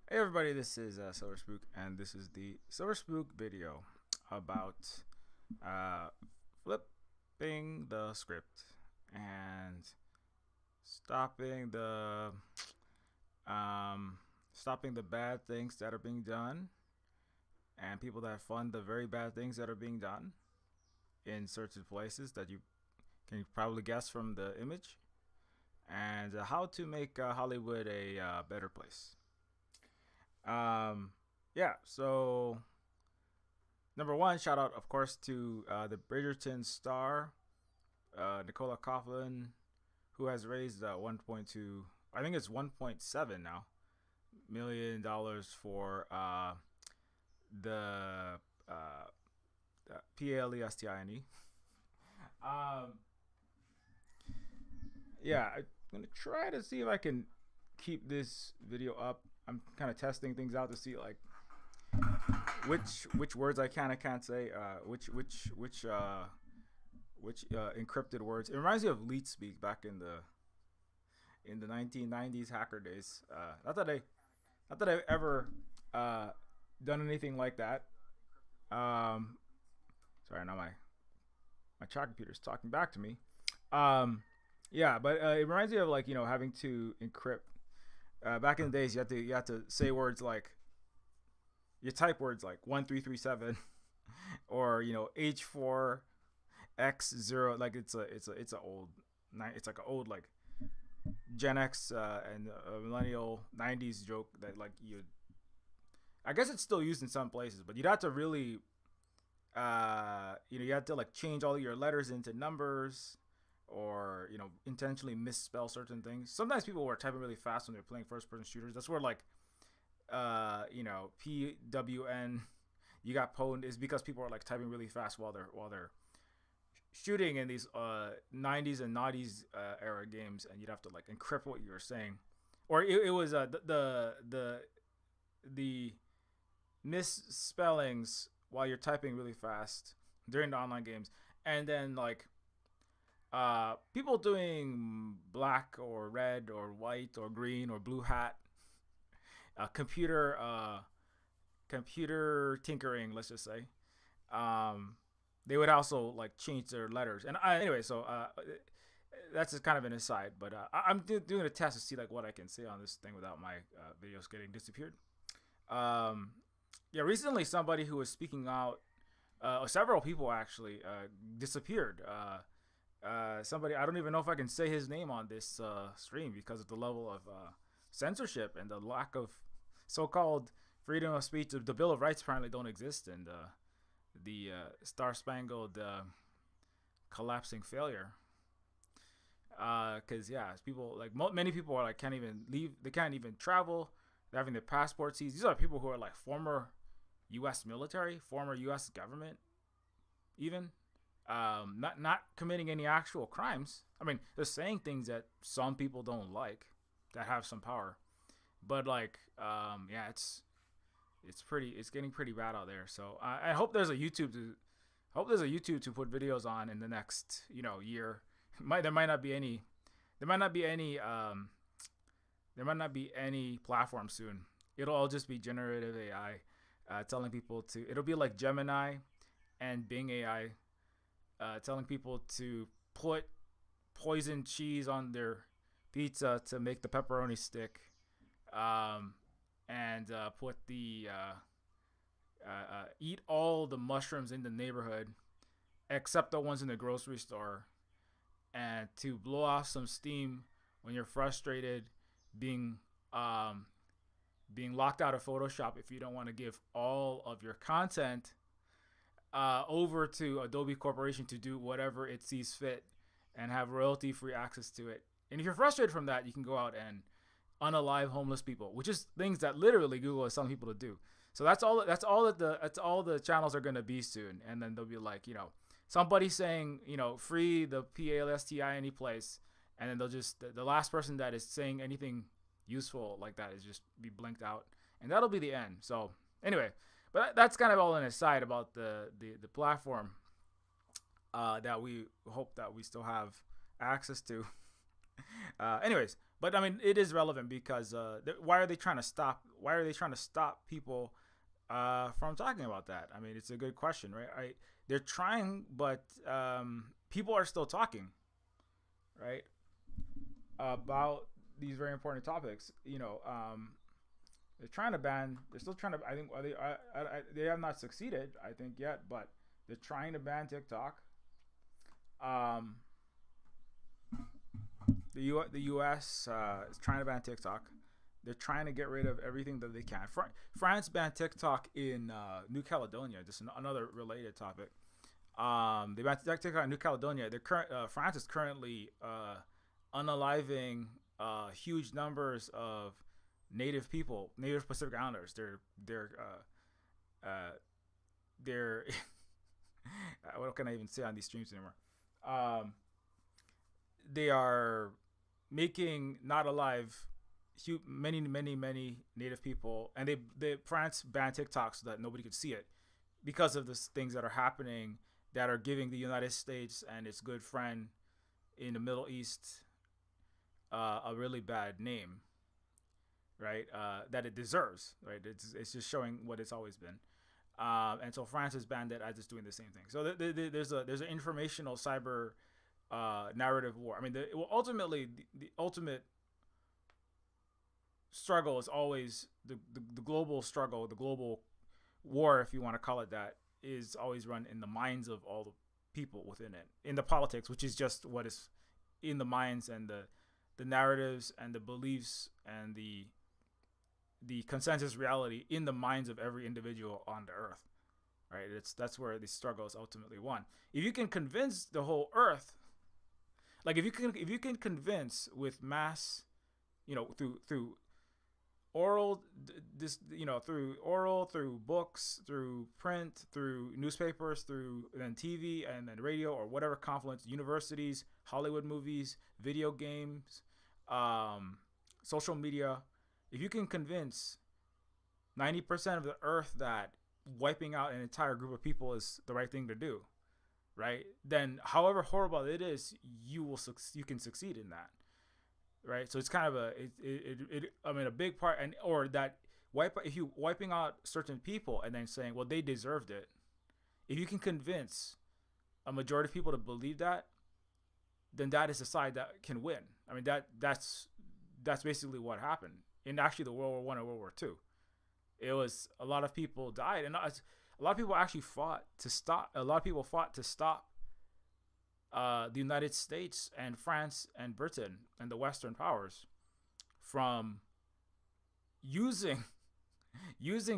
Hey everybody, this is Silver Spook, and this is the Silver Spook video about uh, flipping the script and stopping the um, stopping the bad things that are being done and people that fund the very bad things that are being done in certain places that you can probably guess from the image, and how to make Hollywood a better place. Um, yeah, so number one, shout out, of course, to the Bridgerton star, Nicola Coughlan, who has raised 1.2, I think it's 1.7 now, $1 million for the Palestine. Um, yeah, I'm gonna try to see if I can keep this video up. I'm kind of testing things out to see like which words I can and can't say, which encrypted words. It reminds me of leet speak back in the 1990s hacker days. Not that I've ever done anything like that. Um, Sorry, now my chat computer's talking back to me. Um, yeah, but it reminds me of like having to encrypt. Back in the days, you had to say words like you type words like 1337 or H4X0, like it's a old it's like an old like Gen X and millennial 90s joke that like you, I guess it's still used in some places, but you'd have to really you had to like change all your letters into numbers or intentionally misspell certain things. Sometimes people were typing really fast when they're playing first person shooters. That's where like PWN you got pwned is because people are like typing really fast while they're shooting in these 90s and 90s era games, and you'd have to like encrypt what you were saying, or it was the misspellings while you're typing really fast during the online games, and then like people doing black or red or white or green or blue hat computer tinkering, let's just say. um they would also like change their letters, and anyway, so that's just kind of an aside, but I'm doing a test to see like what I can say on this thing without my videos getting disappeared. um yeah, recently somebody who was speaking out, several people actually disappeared. Somebody, I don't even know if I can say his name on this stream because of the level of censorship and the lack of so-called freedom of speech. The Bill of Rights apparently don't exist, and the Star Spangled collapsing failure. Because yeah, people like many people are like can't even leave. They can't even travel. They're having their passports seized. These are people who are like former U.S. military, former U.S. government, even not committing any actual crimes. I mean, they're saying things that some people don't like, that have some power, but like, yeah, it's getting pretty bad out there. So I hope there's a YouTube to put videos on in the next year. There might not be any. There might not be any. There might not be any platform soon. It'll all just be generative AI, telling people to. It'll be like Gemini and Bing AI, telling people to put poison cheese on their pizza to make the pepperoni stick, and put the eat all the mushrooms in the neighborhood except the ones in the grocery store, and to blow off some steam when you're frustrated, being being locked out of Photoshop if you don't want to give all of your content over to Adobe Corporation to do whatever it sees fit and have royalty free access to it. And if you're frustrated from that, you can go out and unalive homeless people, which is things that literally Google is telling people to do. So that's all the channels are going to be soon. And then they'll be like, somebody saying, free the PALSTI place, and then they'll just the last person that is saying anything useful like that is just be blinked out, and that'll be the end. So anyway, but that's kind of all an aside about the platform that we hope that we still have access to. Anyways, But I mean, it is relevant because why are they trying to stop? Why are they trying to stop people from talking about that? I mean, it's a good question, right? They're trying, but people are still talking, right, about these very important topics. They're trying to ban. They're still trying to. I think they have not succeeded. I think yet, but they're trying to ban TikTok. The U.S. Is trying to ban TikTok. They're trying to get rid of everything that they can. France banned TikTok in New Caledonia. Just another related topic. They banned TikTok in New Caledonia. France is currently unaliving huge numbers of native people, native Pacific Islanders. They're what can I even say on these streams anymore? They are making not alive many native people, and they France banned TikTok so that nobody could see it because of the things that are happening that are giving the United States and its good friend in the Middle East a really bad name, right? That it deserves, right? It's just showing what it's always been. And so France has banned it as it's doing the same thing. So there's an informational cyber narrative war. I mean, ultimately the ultimate struggle is always the global struggle, the global war, if you want to call it that, is always run in the minds of all the people within it, in the politics, which is just what is in the minds and the narratives and the beliefs and the consensus reality in the minds of every individual on the earth, right? That's where the struggle is ultimately won. If you can convince the whole earth, like if you can convince with mass, through oral, through books, through print, through newspapers, through then TV and then radio or whatever confluence, universities, Hollywood movies, video games, social media. If you can convince 90% of the earth that wiping out an entire group of people is the right thing to do, right? Then however horrible it is, you can succeed in that. Right, so it's kind of a big part, if you wiping out certain people and then saying, well, they deserved it. If you can convince a majority of people to believe that, then that is the side that can win. I mean, that's basically what happened in actually the World War I and World War II. It was a lot of people died, and a lot of people actually fought to stop. A lot of people fought to stop the United States and France and Britain and the Western powers from using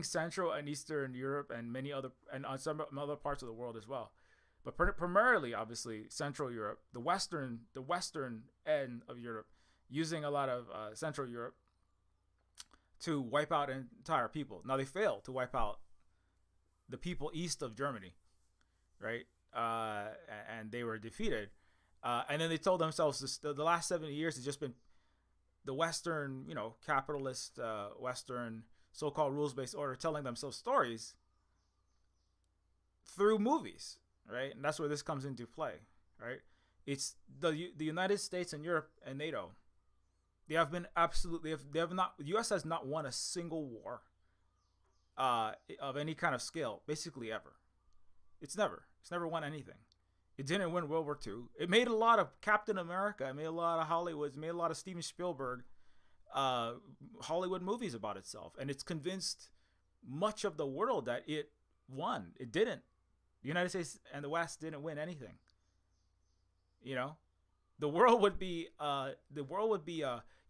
Central and Eastern Europe and many other and some other parts of the world as well, but primarily, obviously, Central Europe, the Western end of Europe, using a lot of Central Europe to wipe out entire people. Now they failed to wipe out the people east of Germany, right? And they were defeated. And then they told themselves the last 70 years has just been the Western, capitalist, Western so-called rules-based order telling themselves stories through movies, right? And that's where this comes into play, right? It's the United States and Europe and NATO. They have been they have not. The U.S. has not won a single war of any kind of scale, basically ever. It's never won anything. It didn't win World War II. It made a lot of Captain America. It made a lot of Hollywood. It made a lot of Steven Spielberg Hollywood movies about itself. And it's convinced much of the world that it won. It didn't. The United States and the West didn't win anything. The world would be a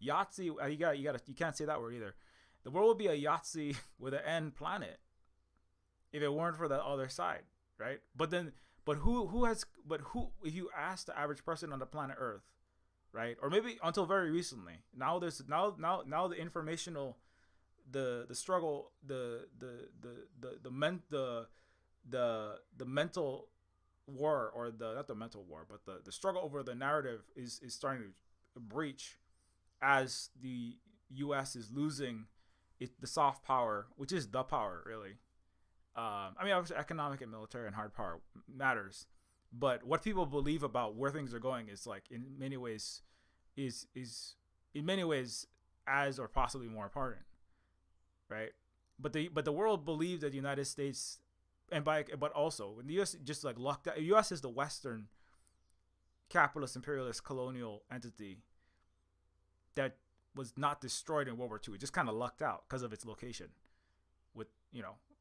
Yahtzee. You can't say that word either. The world would be a Yahtzee with an end planet if it weren't for the other side. Right, but who if you ask the average person on the planet Earth, right, or maybe until very recently, now the informational, the struggle, the mental war, or not the mental war, but the struggle over the narrative is starting to breach as the U.S. is losing the soft power, which is the power really. Obviously, economic and military and hard power matters, but what people believe about where things are going is, like, in many ways, is in many ways as or possibly more important, right? But the world believed that the United States, but also when the U.S. just like locked out. The U.S. is the Western capitalist imperialist colonial entity that was not destroyed in World War II. It just kind of lucked out because of its location. With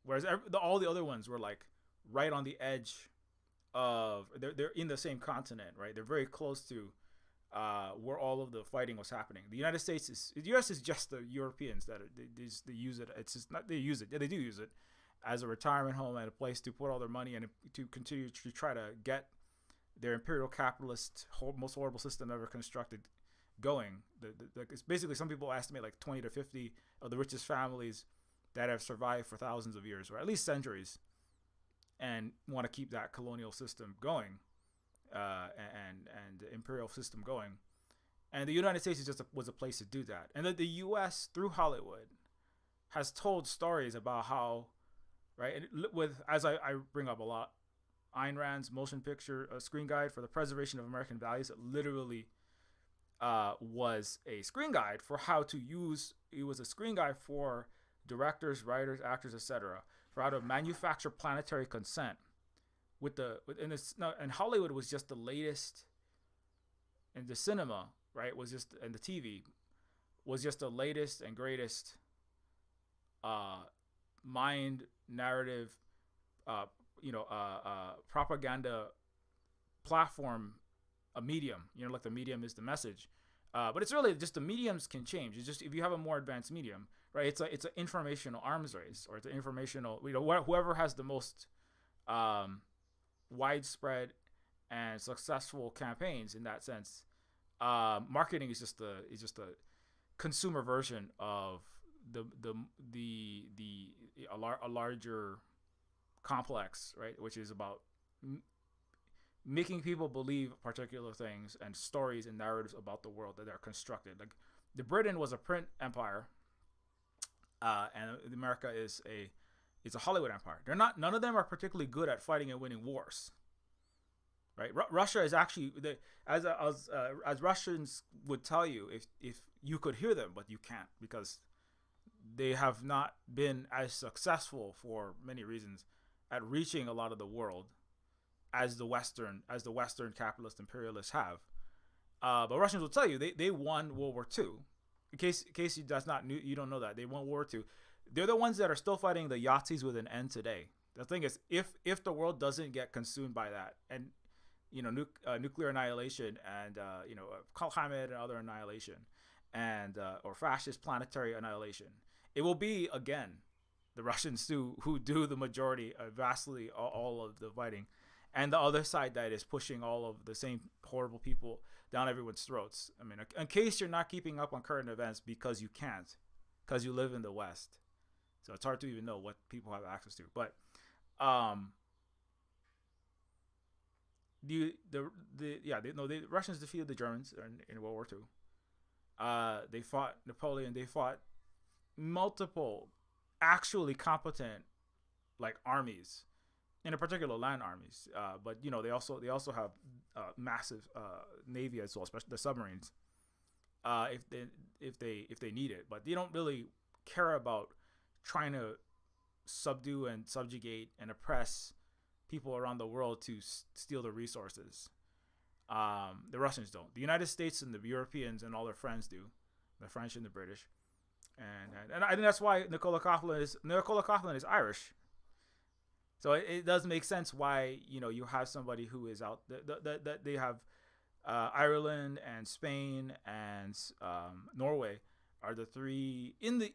whereas all the other ones were like right on the edge of they're in the same continent, right? They're very close to where all of the fighting was happening. The U.S. is just the Europeans that they use it. It's just not they use it. Yeah, they do use it as a retirement home and a place to put all their money and to continue to try to get their imperial capitalist most horrible system ever constructed going. It's basically, some people estimate like 20 to 50 of the richest families that have survived for thousands of years or at least centuries and want to keep that colonial system going, and the imperial system going. And the United States was a place to do that. And that the U.S. through Hollywood has told stories about how, right, and with, as I bring up a lot, Ayn Rand's motion picture screen guide for the preservation of American values, it literally was a screen guide for how to use. It was a screen guide for directors, writers, actors, etc., for how to manufacture planetary consent. And Hollywood was just the latest, and the cinema, right, was just, and the TV was just the latest and greatest mind narrative, propaganda platform, a medium. Like the medium is the message, but it's really just the mediums can change. It's just if you have a more advanced medium, right? It's an informational arms race, or it's an informational. Whoever has the most widespread and successful campaigns in that sense. Marketing is just a consumer version of a larger complex, right? Which is about making people believe particular things and stories and narratives about the world that are constructed. Like the Britain was a print empire, and America is a Hollywood empire. None of them are particularly good at fighting and winning wars. Right, Russia is actually as Russians would tell you, if you could hear them, but you can't, because they have not been as successful for many reasons at reaching a lot of the world as the Western capitalist imperialists have. But Russians will tell you they won World War II. In case you don't know that they won World War II. They're the ones that are still fighting the Yazidis with an N today. The thing is, if the world doesn't get consumed by that, and nuclear annihilation, and climate and other annihilation, and or fascist planetary annihilation, it will be again the Russians who do the majority, vastly all of the fighting, and the other side that is pushing all of the same horrible people down everyone's throats. I mean, in case you're not keeping up on current events because you can't, because you live in the West, so it's hard to even know what people have access to. But the Russians defeated the Germans in World War II. They fought Napoleon. They fought multiple actually competent armies, in a particular land armies. But they also have massive navy as well, especially the submarines. If they need it, but they don't really care about trying to subdue and subjugate and oppress people around the world to steal the resources. The Russians don't. The United States and the Europeans and all their friends do. The French and the British. And I think that's why Nicola Coughlan is Irish. So it does make sense why you have somebody who is out that they have Ireland and Spain and Norway are the three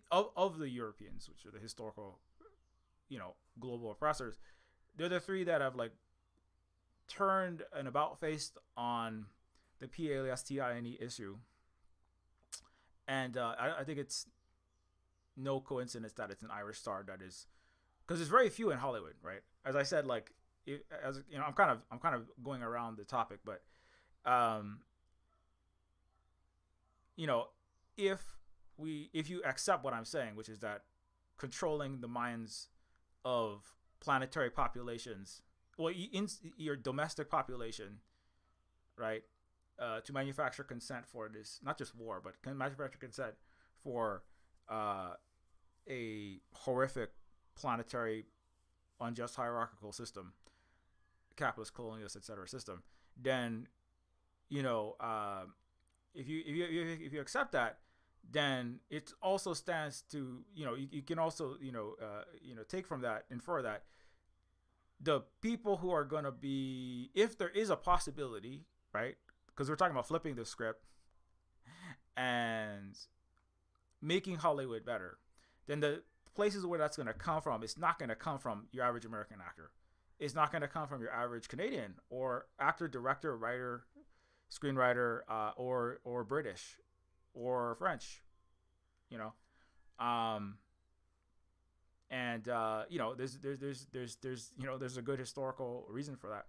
of the Europeans, which are the historical global oppressors. They're the three that have turned an about face on the Palestine issue, and I think it's no coincidence that it's an Irish star that is, because there's very few in Hollywood, right? As I said, I'm kind of going around the topic, but if you accept what I'm saying, which is that controlling the minds of planetary populations, in your domestic population, right, to manufacture consent for this, not just war, but can manufacture consent for a horrific planetary unjust hierarchical system, capitalist, colonialist, etc. system, then you know if you accept that, then it also stands to you can also take from that, infer that the people who are going to be, if there is a possibility, right? Because we're talking about flipping the script and making Hollywood better, then the places where that's going to come from, it's not going to come from your average American actor. It's not going to come from your average Canadian or actor, director, writer, screenwriter, or British or French, you know. There's a good historical reason for that.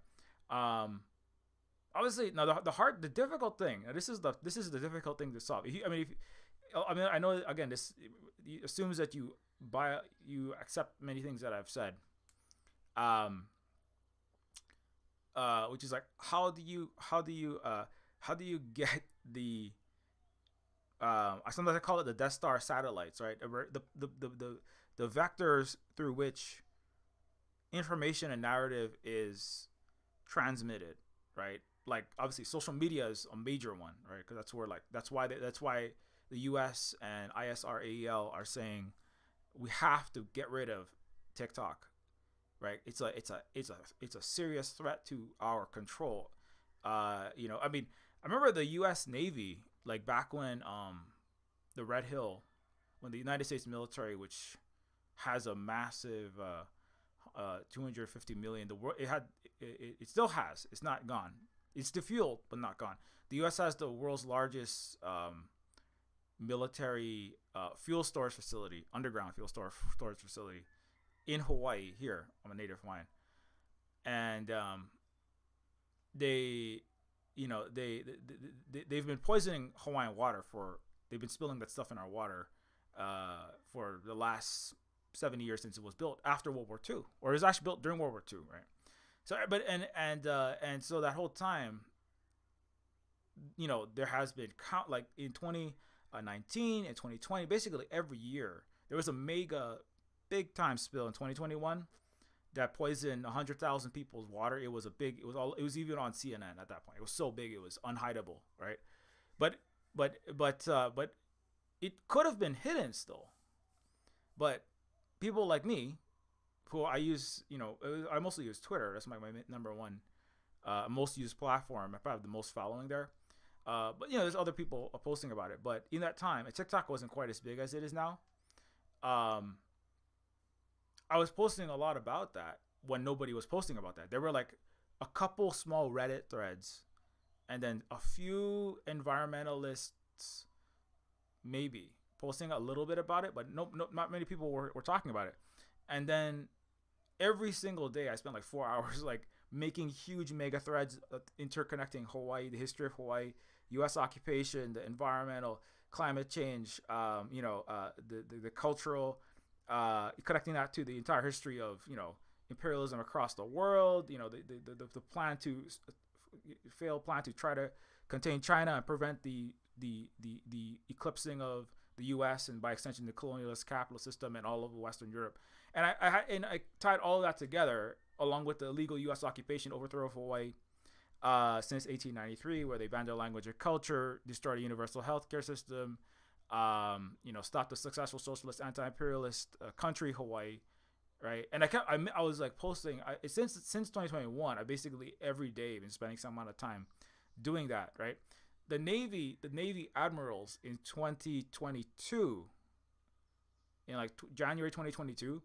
Obviously, now the difficult thing. This is the difficult thing to solve. I know, again, this assumes that you accept many things that I've said, which is like, how do you get the sometimes I call it the Death Star satellites, right? The vectors through which information and narrative is transmitted, right? Like, obviously social media is a major one, right? Because that's why the US and ISRAEL are saying we have to get rid of TikTok, right? It's a serious threat to our control. I remember the US Navy, like back when the Red Hill, when the United States military, which has a massive 250 million, it still has, it's not gone, it's defueled but not gone. The US has the world's largest military fuel storage facility, underground fuel storage facility in Hawaii. Here, I'm a native Hawaiian, and they've been poisoning Hawaiian water they've been spilling that stuff in our water for the last 70 years since it was built after World War II, or it was actually built during World War II, right? So, so that whole time, there has been like in 2019 and 2020, basically every year there was a mega big time spill in 2021 that poisoned 100,000 people's water. It was even on CNN at that point. It was so big, it was unhideable, right? But it could have been hidden still. But people like me, who I use, I mostly use Twitter. That's my number one most used platform. I probably have the most following there. But there's other people posting about it. But in that time, TikTok wasn't quite as big as it is now. I was posting a lot about that when nobody was posting about that. There were like a couple small Reddit threads, and then a few environmentalists maybe posting a little bit about it, but no, not many people were talking about it. And then every single day I spent like 4 hours like making huge mega threads interconnecting Hawaii, the history of Hawaii, U.S. occupation, the environmental, climate change, the cultural, connecting that to the entire history of imperialism across the world. The plan to try to contain China and prevent the eclipsing of the U.S. and by extension the colonialist capitalist system and all over Western Europe. And I tied all of that together along with the illegal U.S. occupation, overthrow of Hawaii since 1893, where they banned their language and culture, destroyed a universal healthcare system, stopped the successful socialist anti-imperialist country Hawaii, right? And I was like posting since 2021. I basically every day been spending some amount of time doing that, right? The Navy admirals in 2022, in like January 2022,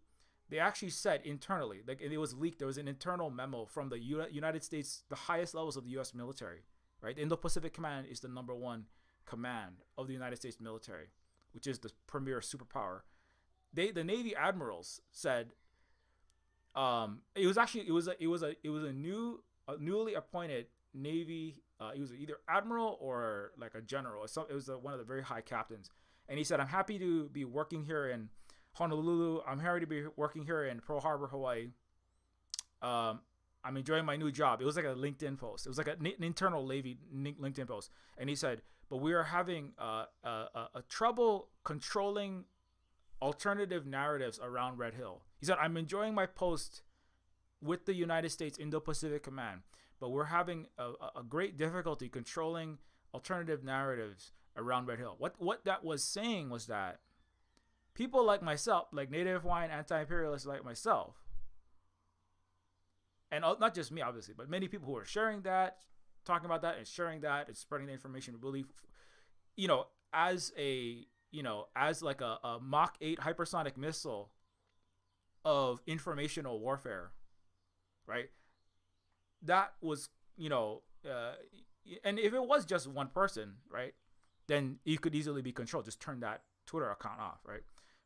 they actually said internally, like it was leaked, there was an internal memo from the United States, the highest levels of the U.S. military, right? The Indo-Pacific Command is the number one command of the United States military, which is the premier superpower. The Navy admirals said it was a newly appointed Navy. He was either admiral or like a general. It was one of the very high captains, and he said, "I'm happy to be working here in Honolulu. I'm happy to be working here in Pearl Harbor, Hawaii. I'm enjoying my new job. It was like a LinkedIn post. It was like an internal LinkedIn post. And he said, but we are having a trouble controlling alternative narratives around Red Hill. He said, I'm enjoying my post with the United States Indo-Pacific Command, but we're having a great difficulty controlling alternative narratives around Red Hill. What that was saying was that people like myself, like Native Hawaiian anti-imperialists like myself, and not just me, obviously, but many people who are sharing that, talking about that, and sharing that, and spreading the information, really, as like a Mach 8 hypersonic missile of informational warfare, right? That was, and if it was just one person, right, then it could easily be controlled. Just turn that Twitter account off, right?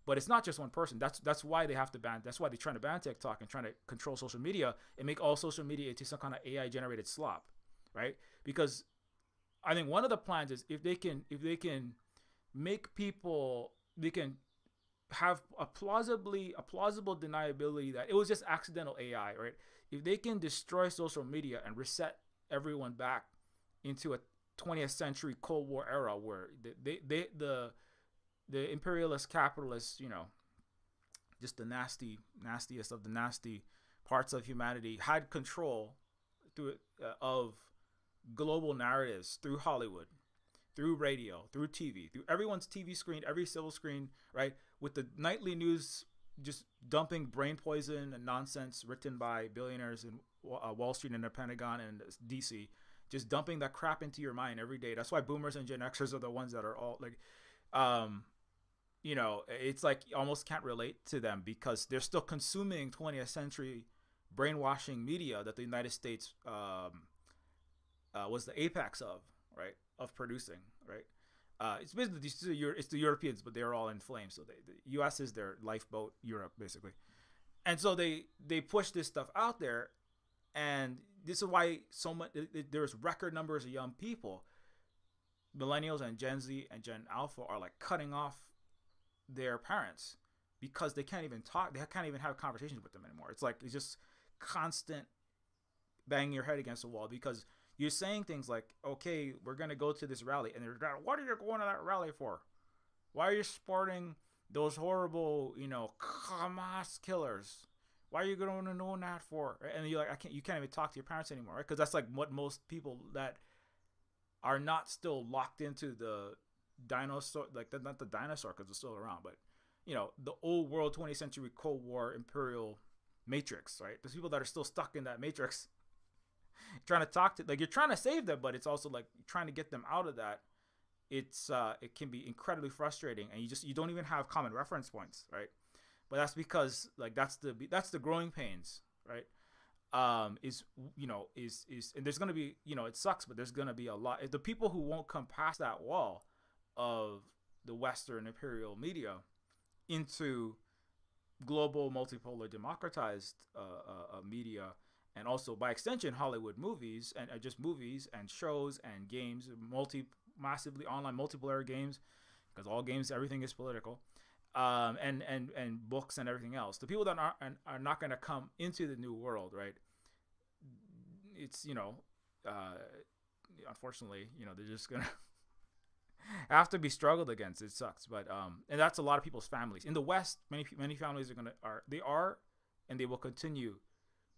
But it's not just one person. That's why they have to ban. That's why they're trying to ban TikTok and trying to control social media and make all social media into some kind of AI generated slop, right? Because I think one of the plans is if they can make people, they can have a plausible deniability that it was just accidental AI, right? If they can destroy social media and reset everyone back into a 20th century Cold War era where the imperialist capitalists, just the nastiest of the nasty parts of humanity had control of global narratives through Hollywood, through radio, through TV, through everyone's TV screen, every civil screen, right? With the nightly news just dumping brain poison and nonsense written by billionaires in Wall Street and the Pentagon and DC, just dumping that crap into your mind every day. That's why boomers and Gen Xers are the ones that are all like, it's like you almost can't relate to them because they're still consuming 20th century brainwashing media that the United States was the apex of, right? Of producing, right? It's basically it's the Europeans, but they're all in flames. So the U.S. is their lifeboat, Europe basically, and so they push this stuff out there, and this is why so much there's record numbers of young people, millennials and Gen Z and Gen Alpha are like cutting off their parents because they can't even talk. They can't even have conversations with them anymore. It's like it's just constant banging your head against the wall because you're saying things like, okay, we're going to go to this rally. And they're like, what are you going to that rally for? Why are you supporting those horrible, Hamas killers? Why are you going to know that for? And you're like, you can't even talk to your parents anymore, right? Because that's like what most people that are not still locked into the dinosaur, like not the dinosaur because it's still around, but, the old world 20th century Cold War imperial matrix, right? There's people that are still stuck in that matrix trying to talk to, like, you're trying to save them, but it's also like trying to get them out of that. It can be incredibly frustrating, and you don't even have common reference points, right? But that's because like that's the growing pains, right? And there's gonna be, it sucks, but there's gonna be a lot. The people who won't come past that wall of the Western imperial media into global multipolar democratized media, and also by extension Hollywood movies and just movies and shows and games, massively online multiplayer games, because all games, everything is political, and books and everything else. The people that are not going to come into the new world, right? It's unfortunately, they're just gonna have to be struggled against. It sucks, but and that's a lot of people's families in the West. Many families and they will continue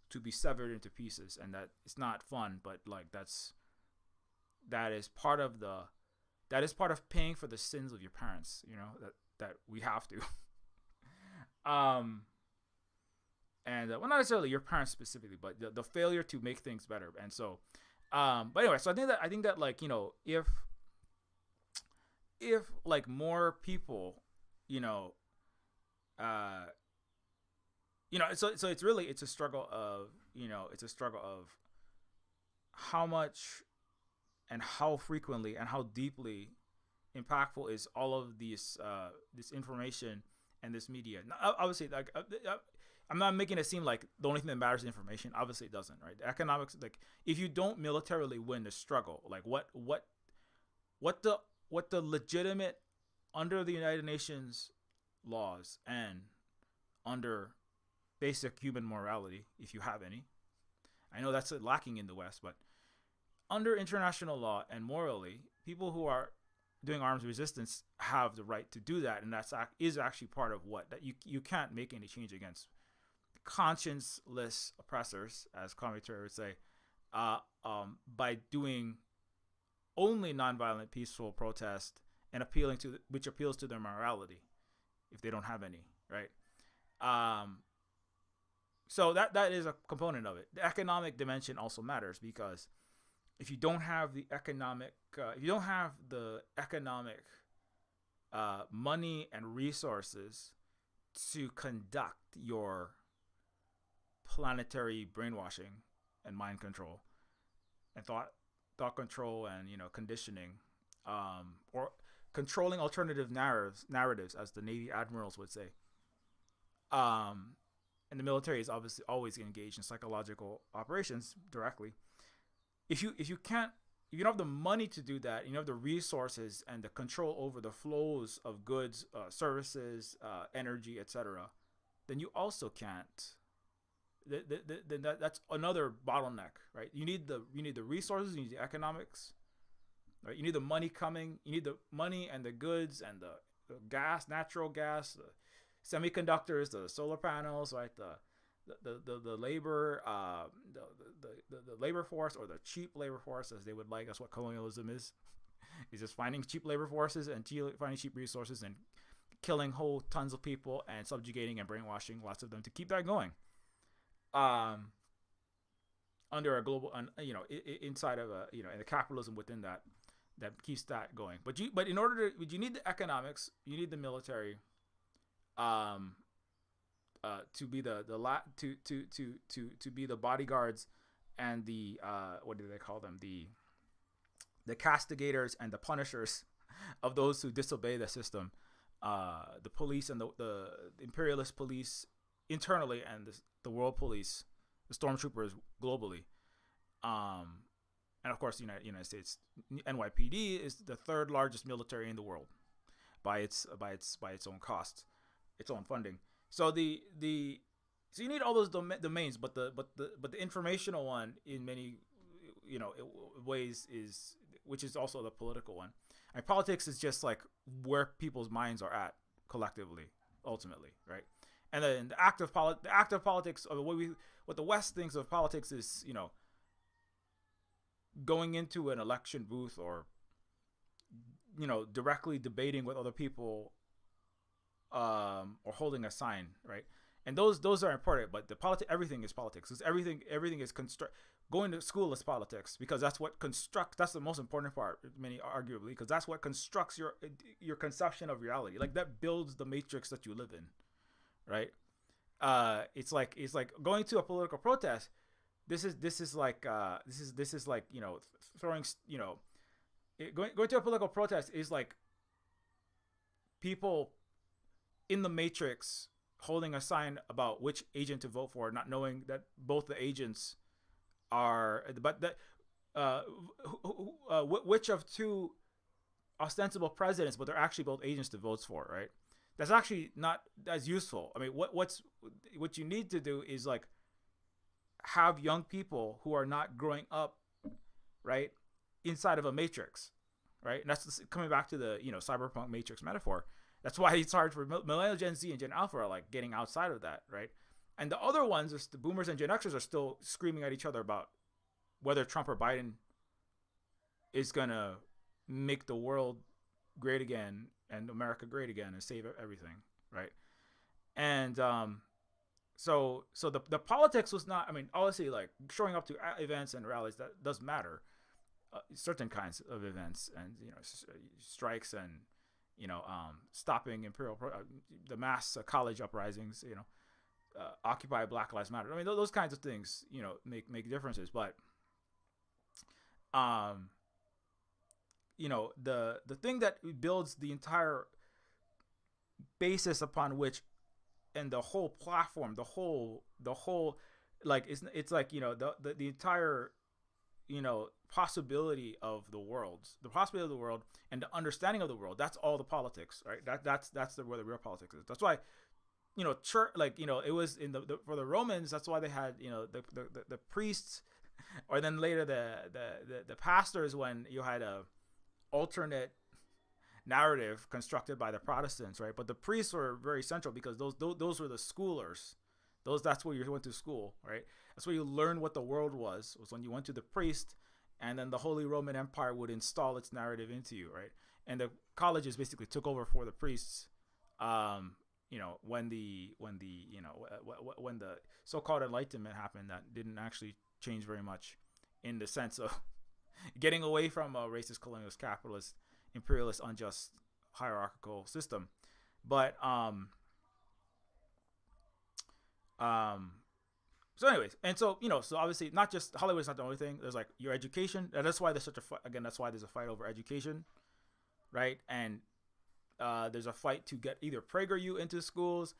to be severed into pieces, and that it's not fun, but like that is part of paying for the sins of your parents, that we have to. And well, not necessarily your parents specifically, but the failure to make things better. And so but anyway, so I think that like, if like more people, so it's a struggle of, how much and how frequently and how deeply impactful is all of these this information and this media. Now, obviously, like I'm not making it seem like the only thing that matters is information. Obviously, it doesn't, right? The economics, like if you don't militarily win the struggle, like what the legitimate, under the United Nations laws and under basic human morality, if you have any, I know that's lacking in the West, but under international law and morally, people who are doing arms resistance have the right to do that, and that's is actually part of what that you can't make any change against conscienceless oppressors, as Commentary would say, by doing only nonviolent, peaceful protest and appealing to which appeals to their morality, if they don't have any, right? So that is a component of it. The economic dimension also matters, because if you don't have the economic, money and resources to conduct your planetary brainwashing and mind control and thought control and conditioning, or controlling alternative narratives, as the Navy admirals would say. And the military is obviously always engaged in psychological operations directly. If you don't have the money to do that, you don't have the resources and the control over the flows of goods, services, energy, etc., then you also can't. That's another bottleneck, right? You need the resources, you need the economics, right? You need the money coming, you need the money and the goods and the gas, natural gas, the semiconductors, the solar panels, right? The labor, the labor force, or the cheap labor force, as they would like. That's what colonialism is just finding cheap labor forces and finding cheap resources and killing whole tons of people and subjugating and brainwashing lots of them to keep that going. Under a global, inside of a, and the capitalism within that keeps that going. But in order to, you need the economics, you need the military, to be to be the bodyguards and the what do they call them, the castigators and the punishers of those who disobey the system, the police and the imperialist police internally, and the world police, the stormtroopers globally, and of course the United States. NYPD is the third largest military in the world by its own cost, its own funding. So so you need all those domains, but the informational one in many ways is, which is also the political one. And politics is just like where people's minds are at collectively, ultimately, right? And then the active politics, or what the West thinks of politics is, going into an election booth, or directly debating with other people, or holding a sign, right? And those are important, but everything is politics. Because everything is going to school is politics, because that's what constructs. That's the most important part, arguably, because that's what constructs your conception of reality. Like, that builds the matrix that you live in, right? It's like going to a political protest. This is like throwing, going to a political protest is like people in the matrix holding a sign about which agent to vote for, not knowing that both the agents are, but that which of two ostensible presidents, but they're actually both agents to vote for, right? That's actually not as useful. I mean, what you need to do is like have young people who are not growing up, right, inside of a matrix, right? And that's coming back to the cyberpunk matrix metaphor. That's why it's hard for millennial, Gen Z, and Gen Alpha are like getting outside of that, right? And the other ones, the boomers and Gen Xers, are still screaming at each other about whether Trump or Biden is gonna make the world great again and America great again and save everything, right? And so the politics was not. I mean, obviously, like showing up to events and rallies, that does matter. Certain kinds of events and strikes and stopping the mass college uprisings, Occupy Black Lives Matter. I mean, those kinds of things, make differences. But, the thing that builds the entire basis upon which, and the whole platform, the whole, like it's like the entire possibility of the world, and the understanding of the world. That's all the politics, right? That's where the real politics is. That's why church, like, it was in for the Romans. That's why they had, the priests, or then later the pastors, when you had a alternate narrative constructed by the Protestants, right? But the priests were very central because those were the schoolers. That's where you went to school, right? That's where you learned what the world was when you went to the priest, and then the Holy Roman Empire would install its narrative into you, right? And the colleges basically took over for the priests. When the so-called Enlightenment happened, that didn't actually change very much in the sense of getting away from a racist, colonialist, capitalist, imperialist, unjust, hierarchical system. But so anyways, and so so obviously not just Hollywood's not the only thing. There's like your education. That's why there's such a fight. Again, that's why there's a fight over education, right? And there's a fight to get either PragerU into schools,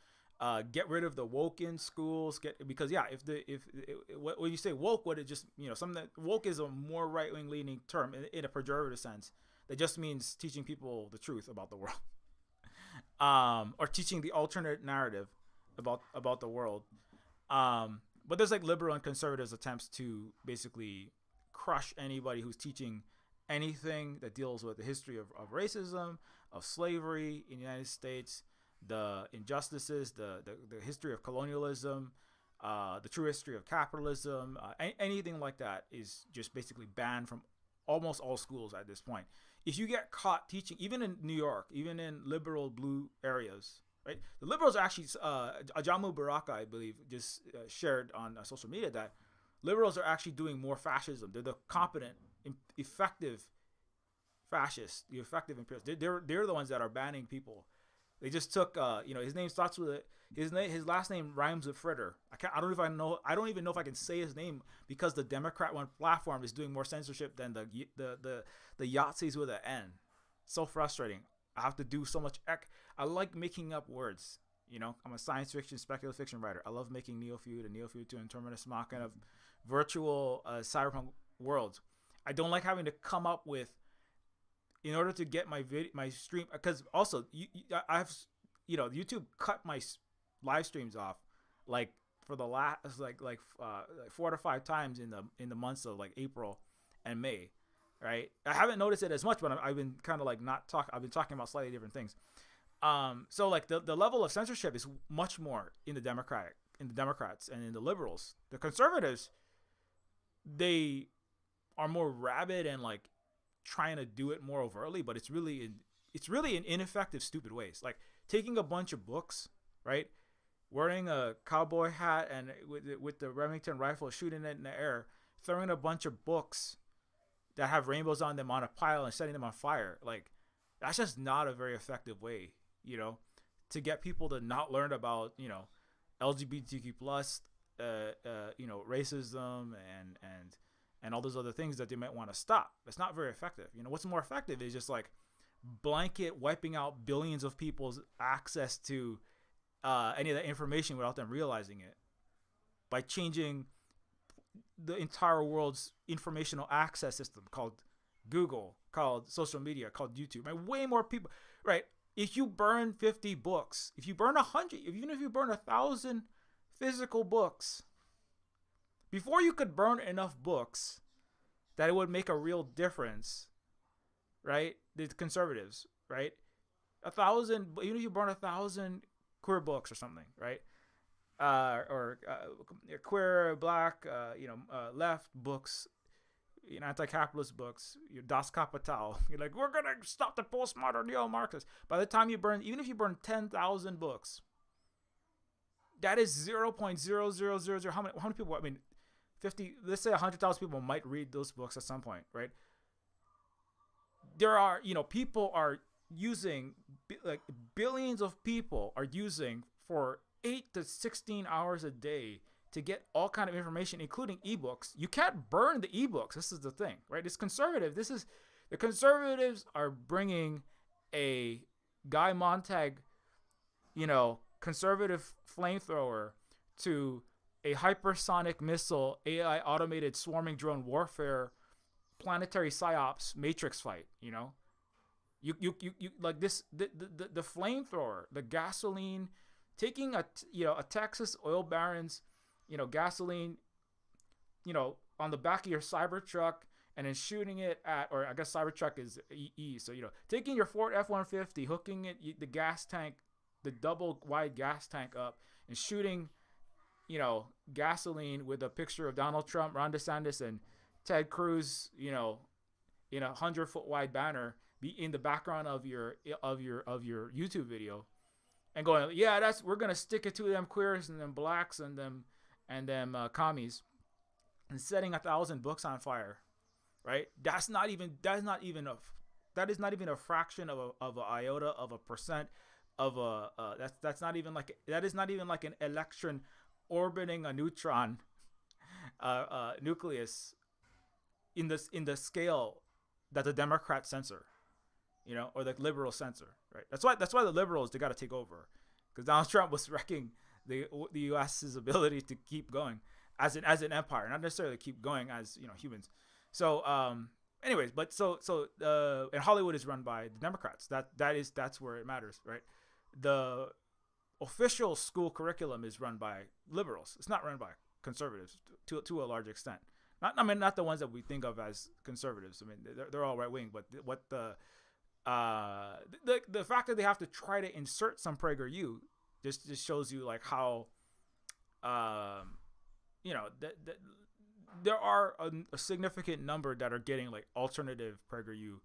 get rid of the woke in schools. Because when you say woke, what it just something that woke is a more right wing leaning term in a pejorative sense. That just means teaching people the truth about the world, or teaching the alternate narrative about the world. But there's like liberal and conservatives attempts to basically crush anybody who's teaching anything that deals with the history of racism, of slavery in the United States, the injustices, the history of colonialism, the true history of capitalism, anything like that is just basically banned from almost all schools at this point. If you get caught teaching, even in New York, even in liberal blue areas, right? The liberals actually, Ajamu Baraka, I believe, just shared on social media that liberals are actually doing more fascism. They're the competent, effective fascists, the effective imperialists. They're the ones that are banning people. They just took, his name starts with his last name rhymes with Fritter. I don't even know if I can say his name because the Democrat one platform is doing more censorship than the Yahtzees with an N. So frustrating. I have to do so much. I like making up words. I'm a science fiction, speculative fiction writer. I love making Neofeud and Neofeud 2 and Terminus Machina of virtual cyberpunk worlds. I don't like having to come up with, in order to get my stream, because also I have, YouTube cut my live streams off, like for the last like 4 to 5 times in the months of like April and May, right? I haven't noticed it as much, but I've been kind of like I've been talking about slightly different things. So like the level of censorship is much more in the Democrats and in the liberals. The conservatives, they are more rabid and like trying to do it more overtly, but it's really in ineffective, stupid ways. Like taking a bunch of books, right? Wearing a cowboy hat and with the Remington rifle, shooting it in the air, throwing a bunch of books that have rainbows on them on a pile and setting them on fire. Like that's just not a very effective way, to get people to not learn about, LGBTQ plus, racism and all those other things that they might want to stop. It's not very effective. What's more effective is just like blanket wiping out billions of people's access to any of that information without them realizing it, by changing the entire world's informational access system called Google, called social media, called YouTube. Right? Way more people, right? If you burn 50 books, if you burn 100, even if you burn 1,000 physical books, before you could burn enough books that it would make a real difference, right? The conservatives, right? 1,000, even if you burn 1,000 queer books or something, right? Or queer, black, left books, anti-capitalist books, Das Kapital. You're like, we're gonna stop the postmodern neo-Marxists. By the time even if you burn 10,000 books, that is 0.0000. How many people? I mean, 50. Let's say 100,000 people might read those books at some point, right? There are, people are using, like billions of people are using for 8 to 16 hours a day to get all kind of information, including ebooks. You can't burn the ebooks. This is the thing, right? It's conservative. The conservatives are bringing a Guy Montag, conservative flamethrower to a hypersonic missile, AI automated swarming drone warfare, planetary psyops matrix fight. You like this, the flamethrower, the gasoline, taking a Texas oil baron's gasoline on the back of your Cybertruck and then shooting it at, or I guess Cybertruck is E, so taking your Ford F-150, hooking the gas tank, the double wide gas tank up, and shooting gasoline with a picture of Donald Trump, Ron DeSantis, and Ted Cruz, in 100-foot wide banner, be in the background of your YouTube video, and going, yeah, we're gonna stick it to them queers and them blacks and them commies, and setting 1,000 books on fire, right? That is not even a fraction of an iota of a percent of that's not even like an electron orbiting a neutron nucleus in the scale that the Democrats censor, or the liberals censor, right? That's why the liberals, they got to take over, because Donald Trump was wrecking the U.S.'s ability to keep going as an empire, not necessarily keep going as humans. So anyways, but so and Hollywood is run by the Democrats. That's where it matters, right? The official school curriculum is run by liberals. It's not run by conservatives to a large extent. Not the ones that we think of as conservatives. I mean, they're all right wing, but what the fact that they have to try to insert some PragerU just shows you like how there are a significant number that are getting like alternative PragerU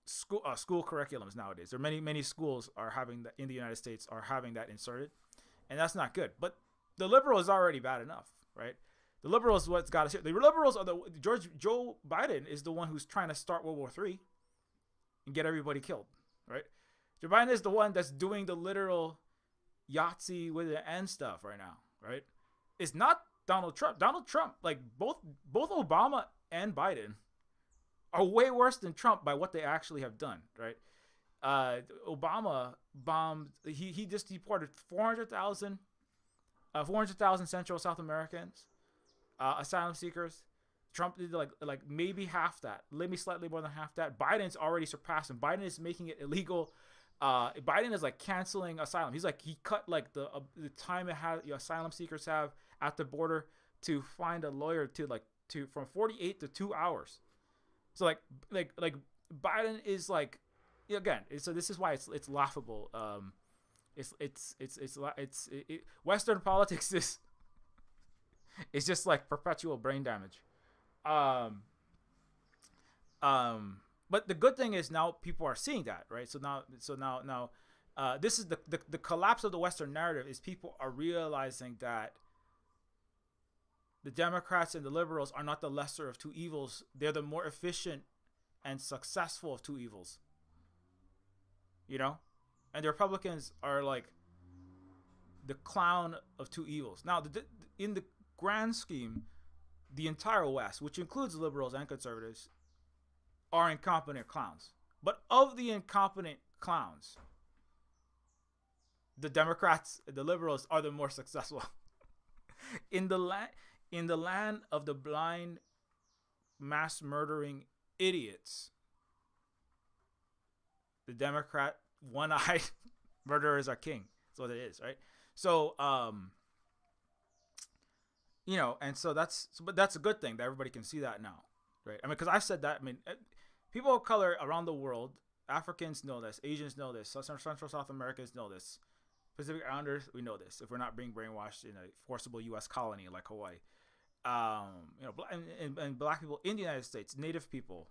school curriculums nowadays. There are many schools are having that in the United States are having that inserted, and that's not good. But the liberal is already bad enough, right? The liberals is what's got to. The liberals are Joe Biden is the one who's trying to start World War III and get everybody killed, right? Joe Biden is the one that's doing the literal Yahtzee with the end stuff right now, right? It's not Donald Trump. Donald Trump, like both Obama and Biden, are way worse than Trump by what they actually have done, right? Obama bombed. He just deported 400,000 Central South Americans, asylum seekers. Trump did like maybe half that, maybe slightly more than half that. Biden's already surpassed him. Biden is making it illegal. Biden is like canceling asylum. He cut like the time asylum seekers have at the border to find a lawyer to from 48 to 2 hours. So like Biden is like, again. So this is why it's laughable. Western politics is just like perpetual brain damage. But the good thing is now people are seeing that, right? So now, this is the collapse of the Western narrative is people are realizing that the Democrats and the liberals are not the lesser of two evils. They're the more efficient and successful of two evils. And the Republicans are like the clown of two evils. Now, in the grand scheme, the entire West, which includes liberals and conservatives, are incompetent clowns. But of the incompetent clowns, the Democrats, the liberals are the more successful. In the land of the blind, mass murdering idiots, the Democrat one-eyed murderers are king. That's what it is, right? So, and so but that's a good thing that everybody can see that now, right? I mean, because I've said that. I mean, people of color around the world, Africans know this, Asians know this, Central South Americans know this, Pacific Islanders, we know this. If we're not being brainwashed in a forcible U.S. colony like Hawaii, and black people in the United States, Native people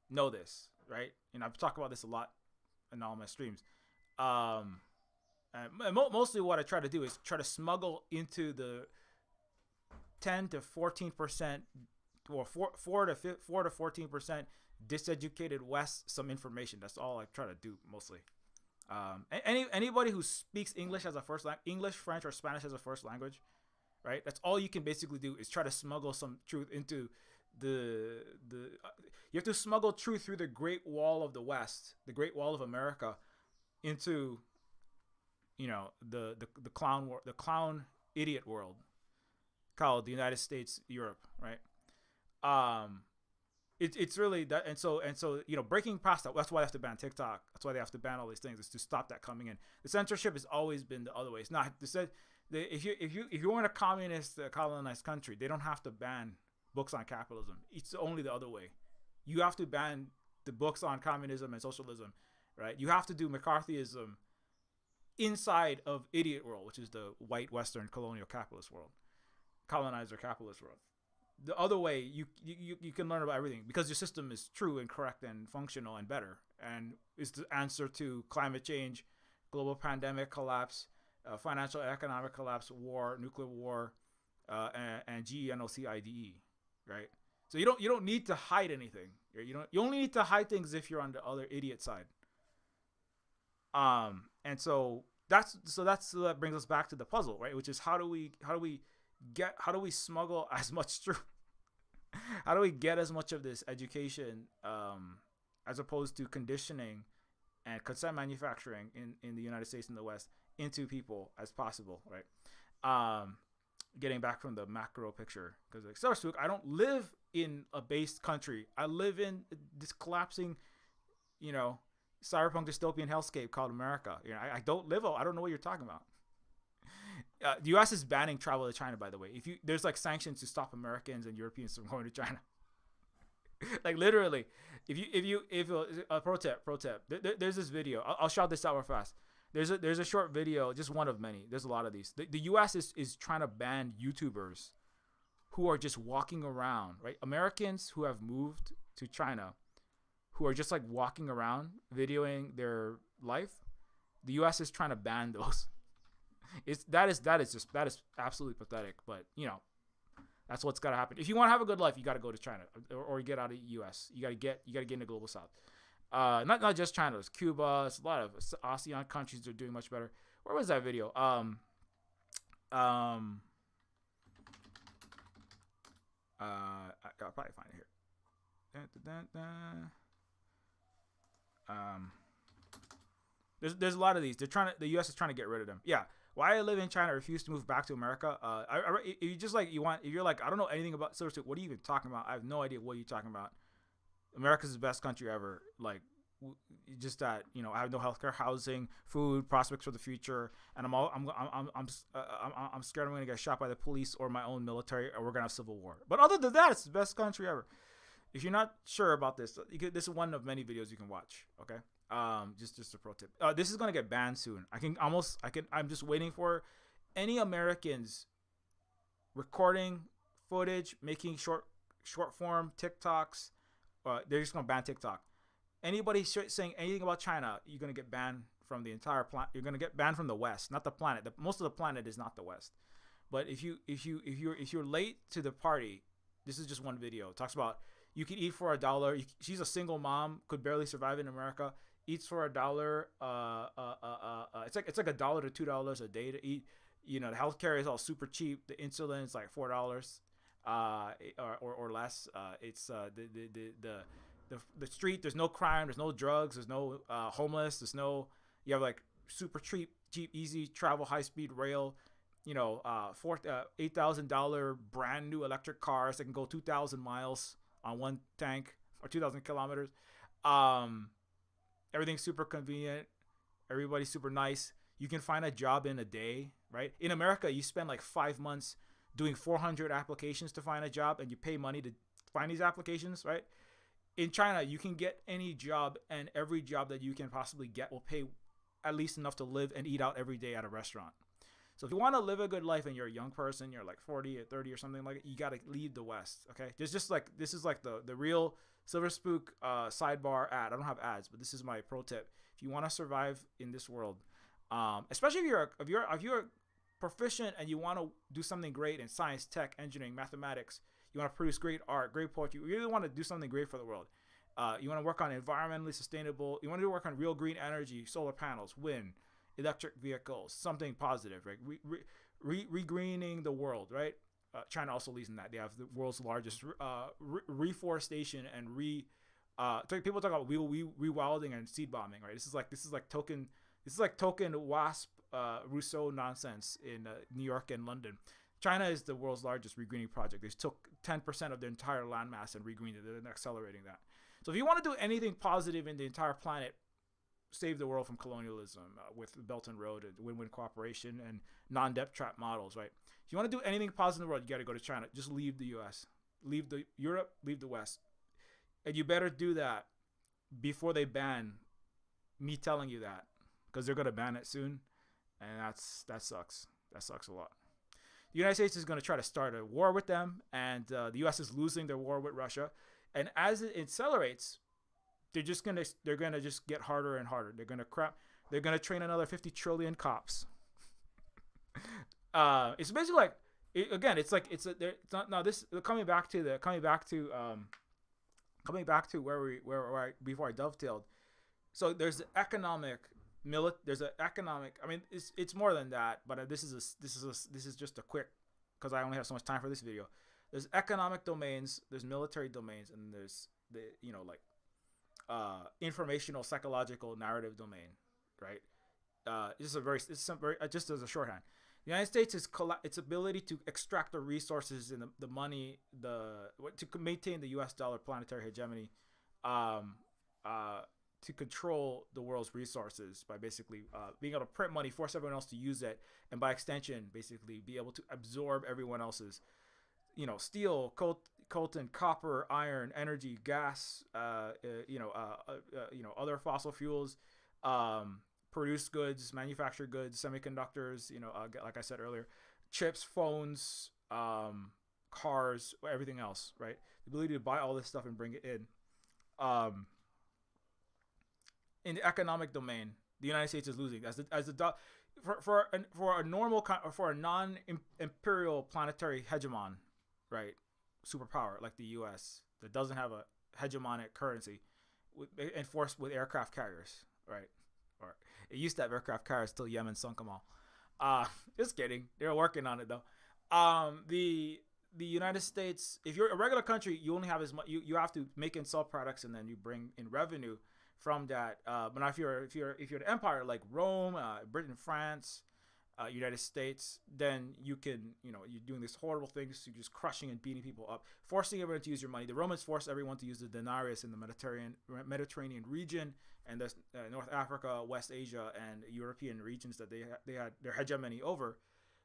know this, right? I've talked about this a lot in all my streams. And mostly what I try to do is try to smuggle into the 10 to 14%, or 4 to 14% diseducated West some information. That's all I try to do mostly. Anybody who speaks English as a first language, English, French, or Spanish as a first language, right? That's all you can basically do is try to smuggle some truth into you have to smuggle truth through the Great Wall of the West, the Great Wall of America, into the clown idiot world called the United States, Europe, right? It's really that, and so breaking past that. That's why they have to ban TikTok. That's why they have to ban all these things, is to stop that coming in. The censorship has always been the other way. It's not. If you're in a communist, colonized country, they don't have to ban books on capitalism. It's only the other way. You have to ban the books on communism and socialism, right? You have to do McCarthyism inside of idiot world, which is the white Western colonial capitalist world, colonizer capitalist world. The other way, you can learn about everything because your system is true and correct and functional and better, and is the answer to climate change, global pandemic collapse, financial and economic collapse, war, nuclear war, and genocide, right? So you don't need to hide anything. You only need to hide things if you're on the other idiot side. And so that brings us back to the puzzle, right? Which is how do we smuggle as much truth? How do we get as much of this education, as opposed to conditioning and consent manufacturing in the United States and the West into people as possible, right? Getting back from the macro picture, because like Cyberpunk, I don't live in a based country. I live in this collapsing, cyberpunk dystopian hellscape called America. I don't live. I don't know what you're talking about. The U.S. is banning travel to China, by the way. There's like sanctions to stop Americans and Europeans from going to China. Like literally, if pro tip, there's this video. I'll shout this out real fast. There's a short video, just one of many. There's a lot of these. The U.S. is trying to ban YouTubers who are just walking around, right? Americans who have moved to China, who are just like walking around videoing their life. The U.S. is trying to ban those. That is absolutely pathetic. But that's what's got to happen. If you want to have a good life, you got to go to China or get out of the U.S. You got to get in the global south. Not just China. It's Cuba. It's a lot of ASEAN countries are doing much better. Where was that video? I'll probably find it here. There's a lot of these. The U.S. is trying to get rid of them. Yeah. Why I live in China, refuse to move back to America. If you're like, I don't know anything about Cyberpunk. What are you even talking about? I have no idea what you're talking about. America's the best country ever. Like, just that I have no healthcare, housing, food, prospects for the future, and I'm scared I'm gonna get shot by the police or my own military, or we're gonna have civil war. But other than that, it's the best country ever. If you're not sure about this, this is one of many videos you can watch. Okay. Just a pro tip. This is gonna get banned soon. I'm just waiting for any Americans recording footage, making short form TikToks. They're just gonna ban TikTok. Anybody saying anything about China, you're gonna get banned from the entire planet. You're gonna get banned from the West, not the planet. Most of the planet is not the West. But if you're late to the party, this is just one video. It talks about you can eat for $1. She's a single mom, could barely survive in America. Eats for $1. It's like $1 to $2 a day to eat. The healthcare is all super cheap. The insulin is like $4, or less. It's the street. There's no crime. There's no drugs. There's no homeless. You have like super cheap, easy travel, high speed rail. $8,000 brand new electric cars that can go 2,000 miles on one tank, or 2,000 kilometers. Everything's super convenient. Everybody's super nice. You can find a job in a day, right? In America, you spend like 5 months doing 400 applications to find a job, and you pay money to find these applications, right? In China, you can get any job, and every job that you can possibly get will pay at least enough to live and eat out every day at a restaurant. So if you want to live a good life and you're a young person, you're like 40 or 30 or something like it, you got to leave the West, okay? This is like the real Cyberpunk sidebar ad. I don't have ads, but this is my pro tip. If you want to survive in this world, especially if you're proficient and you want to do something great in science, tech, engineering, mathematics, you want to produce great art, great poetry, you really want to do something great for the world. You want to work on environmentally sustainable. You want to work on real green energy, solar panels, wind, electric vehicles, something positive, right? Re-greening the world, right? China also leads in that. They have the world's largest reforestation and people talk about rewilding and seed bombing, right? This is like token WASP Rousseau nonsense in New York and London. China is the world's largest regreening project. They took 10% of their entire landmass and regreen it. They're accelerating that. So if you want to do anything positive in the entire planet, save the world from colonialism with the Belt and Road and win-win cooperation and non-debt trap models, right? If you want to do anything positive in the world, you got to go to China. Just leave the U.S., leave the Europe, leave the West, and you better do that before they ban me telling you that, because they're gonna ban it soon, and that sucks. That sucks a lot. The United States is gonna try to start a war with them, and the U.S. is losing their war with Russia, and as it accelerates, they're gonna just get harder and harder. They're gonna train another 50 trillion cops. It's basically like coming back to where before I dovetailed. So there's the economic. I mean, it's more than that, but this is just a quick, because I only have so much time for this video. There's economic domains, there's military domains, and there's the informational, psychological, narrative domain, right? Just as a shorthand. The United States is its ability to extract the resources and the money, to maintain the U.S. dollar planetary hegemony, to control the world's resources by basically being able to print money, force everyone else to use it, and by extension, basically be able to absorb everyone else's, steel, coltan, copper, iron, energy, gas, other fossil fuels, produced goods, manufactured goods, semiconductors, like I said earlier, chips, phones, cars, everything else, right? The ability to buy all this stuff and bring it in. In the economic domain, the United States is losing for a non-imperial planetary hegemon, right? Superpower like the U.S. that doesn't have a hegemonic currency, enforced with aircraft carriers, right? Or it used to have aircraft carriers till Yemen sunk them all. Just kidding. They're working on it though. The United States, if you're a regular country, you only have as much. You have to make and sell products, and then you bring in revenue from that. But now if you're an empire like Rome, Britain, France, United States, then you can, you're doing these horrible things. You're just crushing and beating people up, forcing everyone to use your money. The Romans forced everyone to use the denarius in the Mediterranean region, and the North Africa, West Asia, and European regions that they had their hegemony over,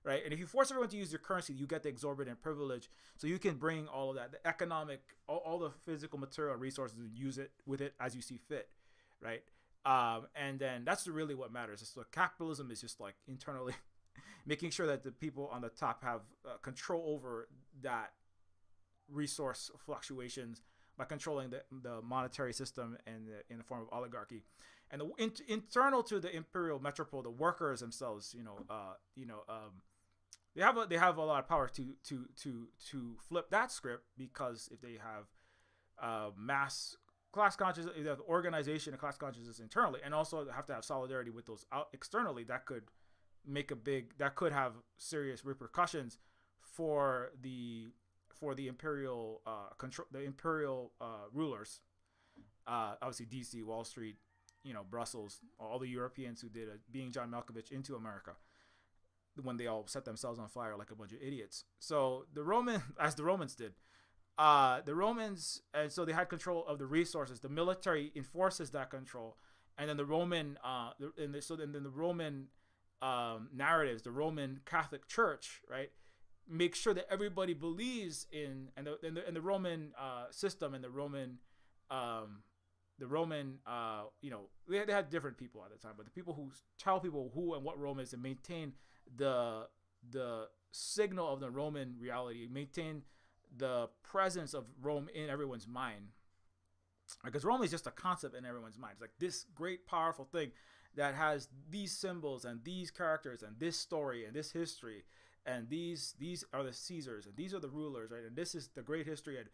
right? And if you force everyone to use your currency, you get the exorbitant privilege. So you can bring all of that, the economic, all the physical, material resources, and use it with it as you see fit, right? And then that's really what matters. So capitalism is just like internally making sure that the people on the top have control over that resource fluctuations by controlling the monetary system and in the form of oligarchy. And the internal to the imperial metropole, the workers themselves, they have a lot of power to flip that script, because if they have mass class consciousness, they have organization and class consciousness internally, and also have to have solidarity with those out externally, that could have serious repercussions for the imperial control, the imperial rulers, obviously DC, Wall Street, Brussels, all the Europeans who did being John Malkovich into America, when they all set themselves on fire like a bunch of idiots. So the Romans did. The Romans, and so they had control of the resources. The military enforces that control, and then the Roman, the Roman narratives, the Roman Catholic Church, right, make sure that everybody believes in the Roman system, and the Roman, they had different people at the time, but the people who tell people who and what Rome is, and maintain the signal of the Roman reality, maintain the presence of Rome in everyone's mind, because Rome is just a concept in everyone's mind. It's like this great, powerful thing that has these symbols and these characters and this story and this history, and these are the Caesars and these are the rulers, right? And this is the great history, and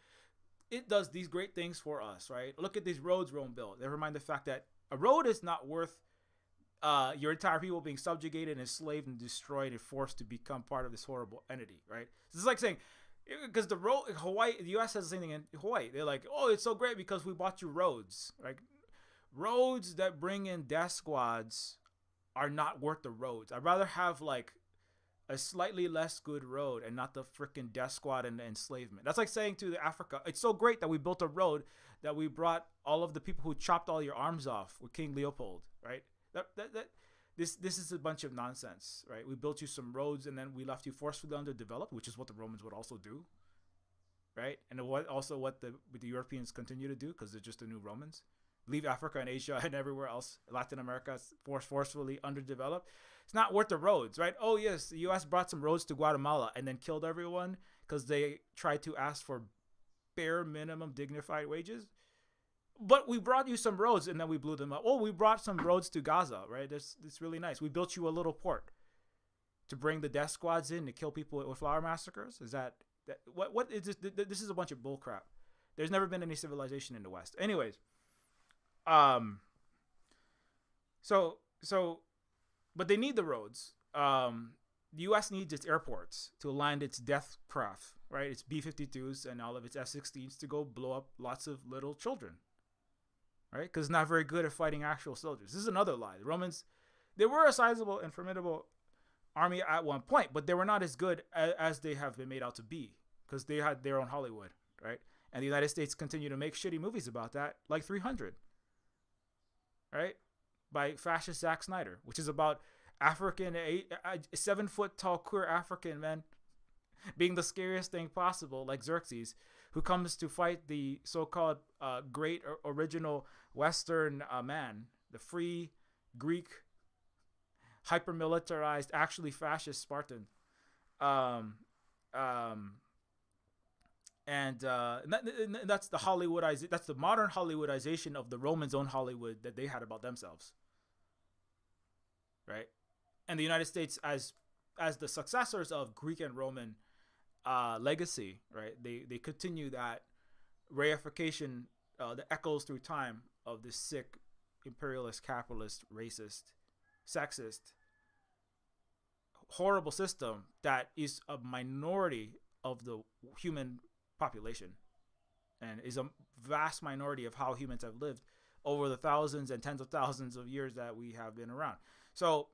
it does these great things for us, right? Look at these roads Rome built. They remind the fact that a road is not worth your entire people being subjugated, enslaved, and destroyed, and forced to become part of this horrible entity, right? So it's like saying, because the U.S. has the same thing in Hawaii. They're like, oh, it's so great because we bought you roads. Like, roads that bring in death squads are not worth the roads. I'd rather have like a slightly less good road and not the freaking death squad and the enslavement. That's like saying to the Africa, it's so great that we built a road that we brought all of the people who chopped all your arms off with King Leopold, right? This is a bunch of nonsense, right? We built you some roads and then we left you forcefully underdeveloped, which is what the Romans would also do, right? And what the Europeans continue to do because they're just the new Romans. Leave Africa and Asia and everywhere else, Latin America, forcefully underdeveloped. It's not worth the roads, right? Oh yes, the U.S. brought some roads to Guatemala and then killed everyone because they tried to ask for bare minimum dignified wages. But we brought you some roads and then we blew them up. Oh, we brought some roads to Gaza, right? It's really nice. We built you a little port to bring the death squads in to kill people with flower massacres. Is that what is this? This is a bunch of bullcrap. There's never been any civilization in the West. Anyways, but they need the roads. The U.S. needs its airports to align its death craft, right? Its B-52s and all of its F-16s to go blow up lots of little children, right? Because it's not very good at fighting actual soldiers. This is another lie. The Romans, they were a sizable and formidable army at one point, but they were not as good as they have been made out to be because they had their own Hollywood, right? And the United States continue to make shitty movies about that, like 300, right? By fascist Zack Snyder, which is about African, a 7 foot tall queer African man being the scariest thing possible, like Xerxes, who comes to fight the so-called great original Western man, the free Greek, hyper-militarized, actually fascist Spartan. And that's the Hollywoodization. That's the modern Hollywoodization of the Romans' own Hollywood that they had about themselves, right? And the United States, as the successors of Greek and Roman legacy, right? They continue that reification that echoes through time of this sick, imperialist, capitalist, racist, sexist, horrible system that is a minority of the human population and is a vast minority of how humans have lived over the thousands and tens of thousands of years that we have been around. So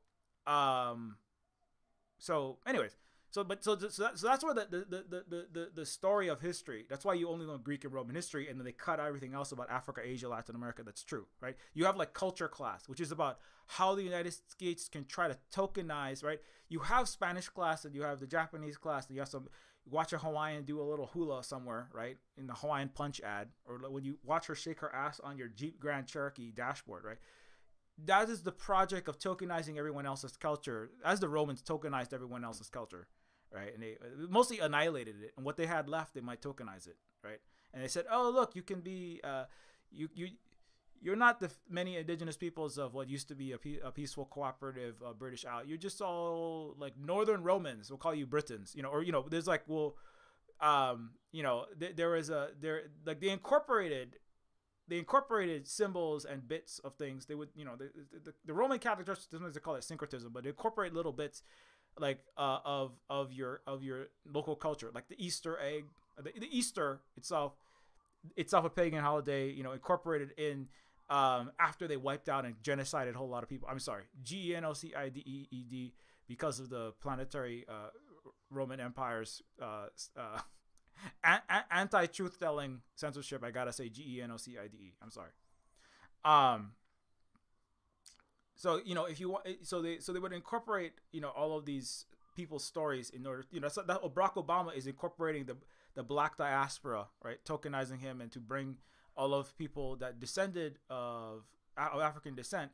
anyways, so that's where the story of history. That's why you only know Greek and Roman history, and then they cut everything else about Africa, Asia, Latin America. That's true, right? You have like culture class, which is about how the United States can try to tokenize, right? You have Spanish class, and you have the Japanese class, and you have some. Watch a Hawaiian do a little hula somewhere, right? In the Hawaiian Punch ad, or when you watch her shake her ass on your Jeep Grand Cherokee dashboard, right? That is the project of tokenizing everyone else's culture, as the Romans tokenized everyone else's culture, right? And they mostly annihilated it, and what they had left, they might tokenize it, right? And they said, "Oh, look, you can be, you're not the many indigenous peoples of what used to be a peaceful, cooperative British Isle. You're just all like Northern Romans. We'll call you Britons, or there's like, well, like they incorporated symbols and bits of things. They would, the Roman Catholic Church, sometimes they call it syncretism, but they incorporate little bits like of your local culture, like the Easter egg, the Easter itself a pagan holiday, incorporated in after they wiped out and genocided a whole lot of people. I'm sorry, Genocideed, because of the planetary Roman Empire's anti-truth telling censorship. I gotta say Genocide. I'm sorry. So if you want, so they would incorporate all of these people's stories in order, so that Barack Obama is incorporating the black diaspora, right, tokenizing him, and to bring all of people that descended of African descent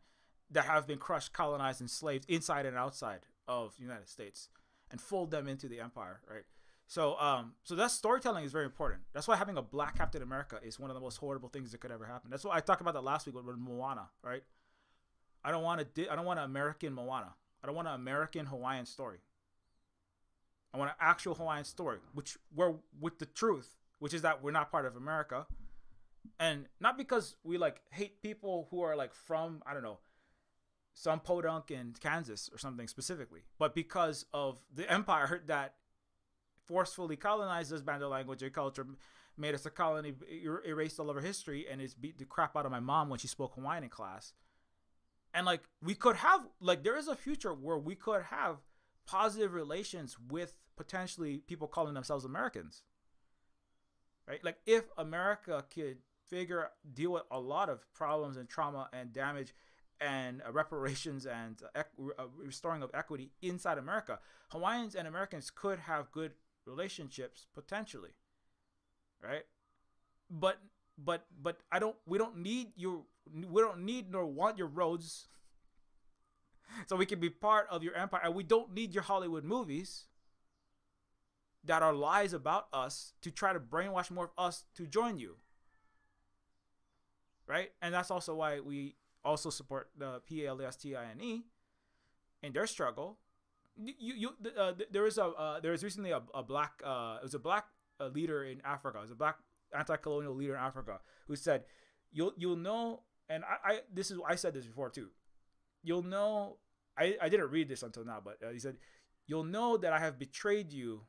that have been crushed, colonized, enslaved inside and outside of the United States, and fold them into the empire, right? So that storytelling is very important. That's why having a black Captain America is one of the most horrible things that could ever happen. That's why I talked about that last week with Moana, right? I don't want an American Moana. I don't want an American Hawaiian story. I want an actual Hawaiian story, with the truth, which is that we're not part of America, and not because we like hate people who are like from, I don't know, some podunk in Kansas or something specifically, but because of the empire that forcefully colonized us, banned our language and culture, made us a colony, erased all of our history, and it's beat the crap out of my mom when she spoke Hawaiian in class. And like we could have, like, there is a future where we could have positive relations with potentially people calling themselves Americans, right? Like if America could deal with a lot of problems and trauma and damage and reparations and restoring of equity inside America, Hawaiians and Americans could have good relationships potentially, right? But we don't need nor want your roads so we can be part of your empire, and we don't need your Hollywood movies that are lies about us to try to brainwash more of us to join you, right? And that's also why we also support the Palestine in their struggle. There was recently a black leader in Africa. It was a black anti-colonial leader in Africa who said, "You'll know," and I said this before too. You'll know. I didn't read this until now, but he said, "You'll know that I have betrayed you.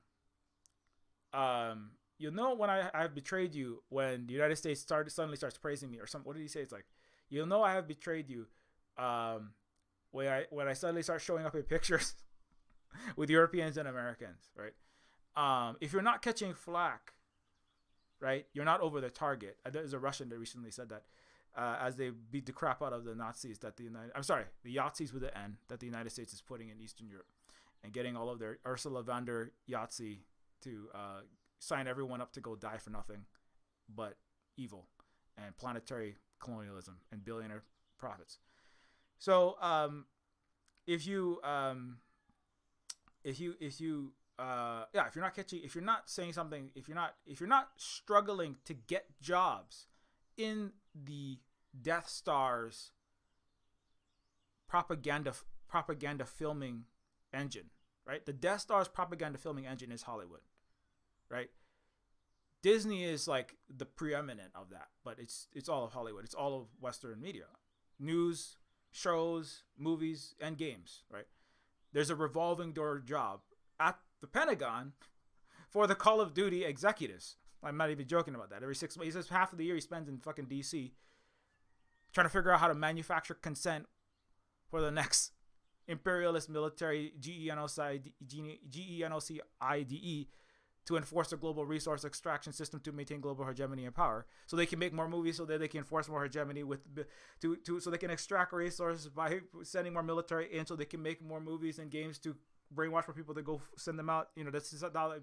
You'll know when I have betrayed you when the United States suddenly starts praising me or something." What did he say? It's like, "You'll know I have betrayed you when I suddenly start showing up in pictures with Europeans and Americans, right? If you're not catching flack, right, you're not over the target." There's a Russian that recently said that as they beat the crap out of the Nazis that the Yahtzees with the N that the United States is putting in Eastern Europe and getting all of their Ursula von der Yahtzee to sign everyone up to go die for nothing but evil and planetary colonialism and billionaire profits. So if you're not saying something, if you're not struggling to get jobs in the Death Star's propaganda filming engine, right? The Death Star's propaganda filming engine is Hollywood, right? Disney is like the preeminent of that, but it's all of Hollywood. It's all of Western media, news, shows, movies, and games, right? There's a revolving door job at the Pentagon for the Call of Duty executives. I'm not even joking about that. Every 6 months, he says half of the year he spends in fucking DC trying to figure out how to manufacture consent for the next imperialist military GENOCIDE to enforce the global resource extraction system to maintain global hegemony and power, so they can make more movies, so that they can enforce more hegemony so they can extract resources by sending more military in, so they can make more movies and games to brainwash more people to go send them out. This is how,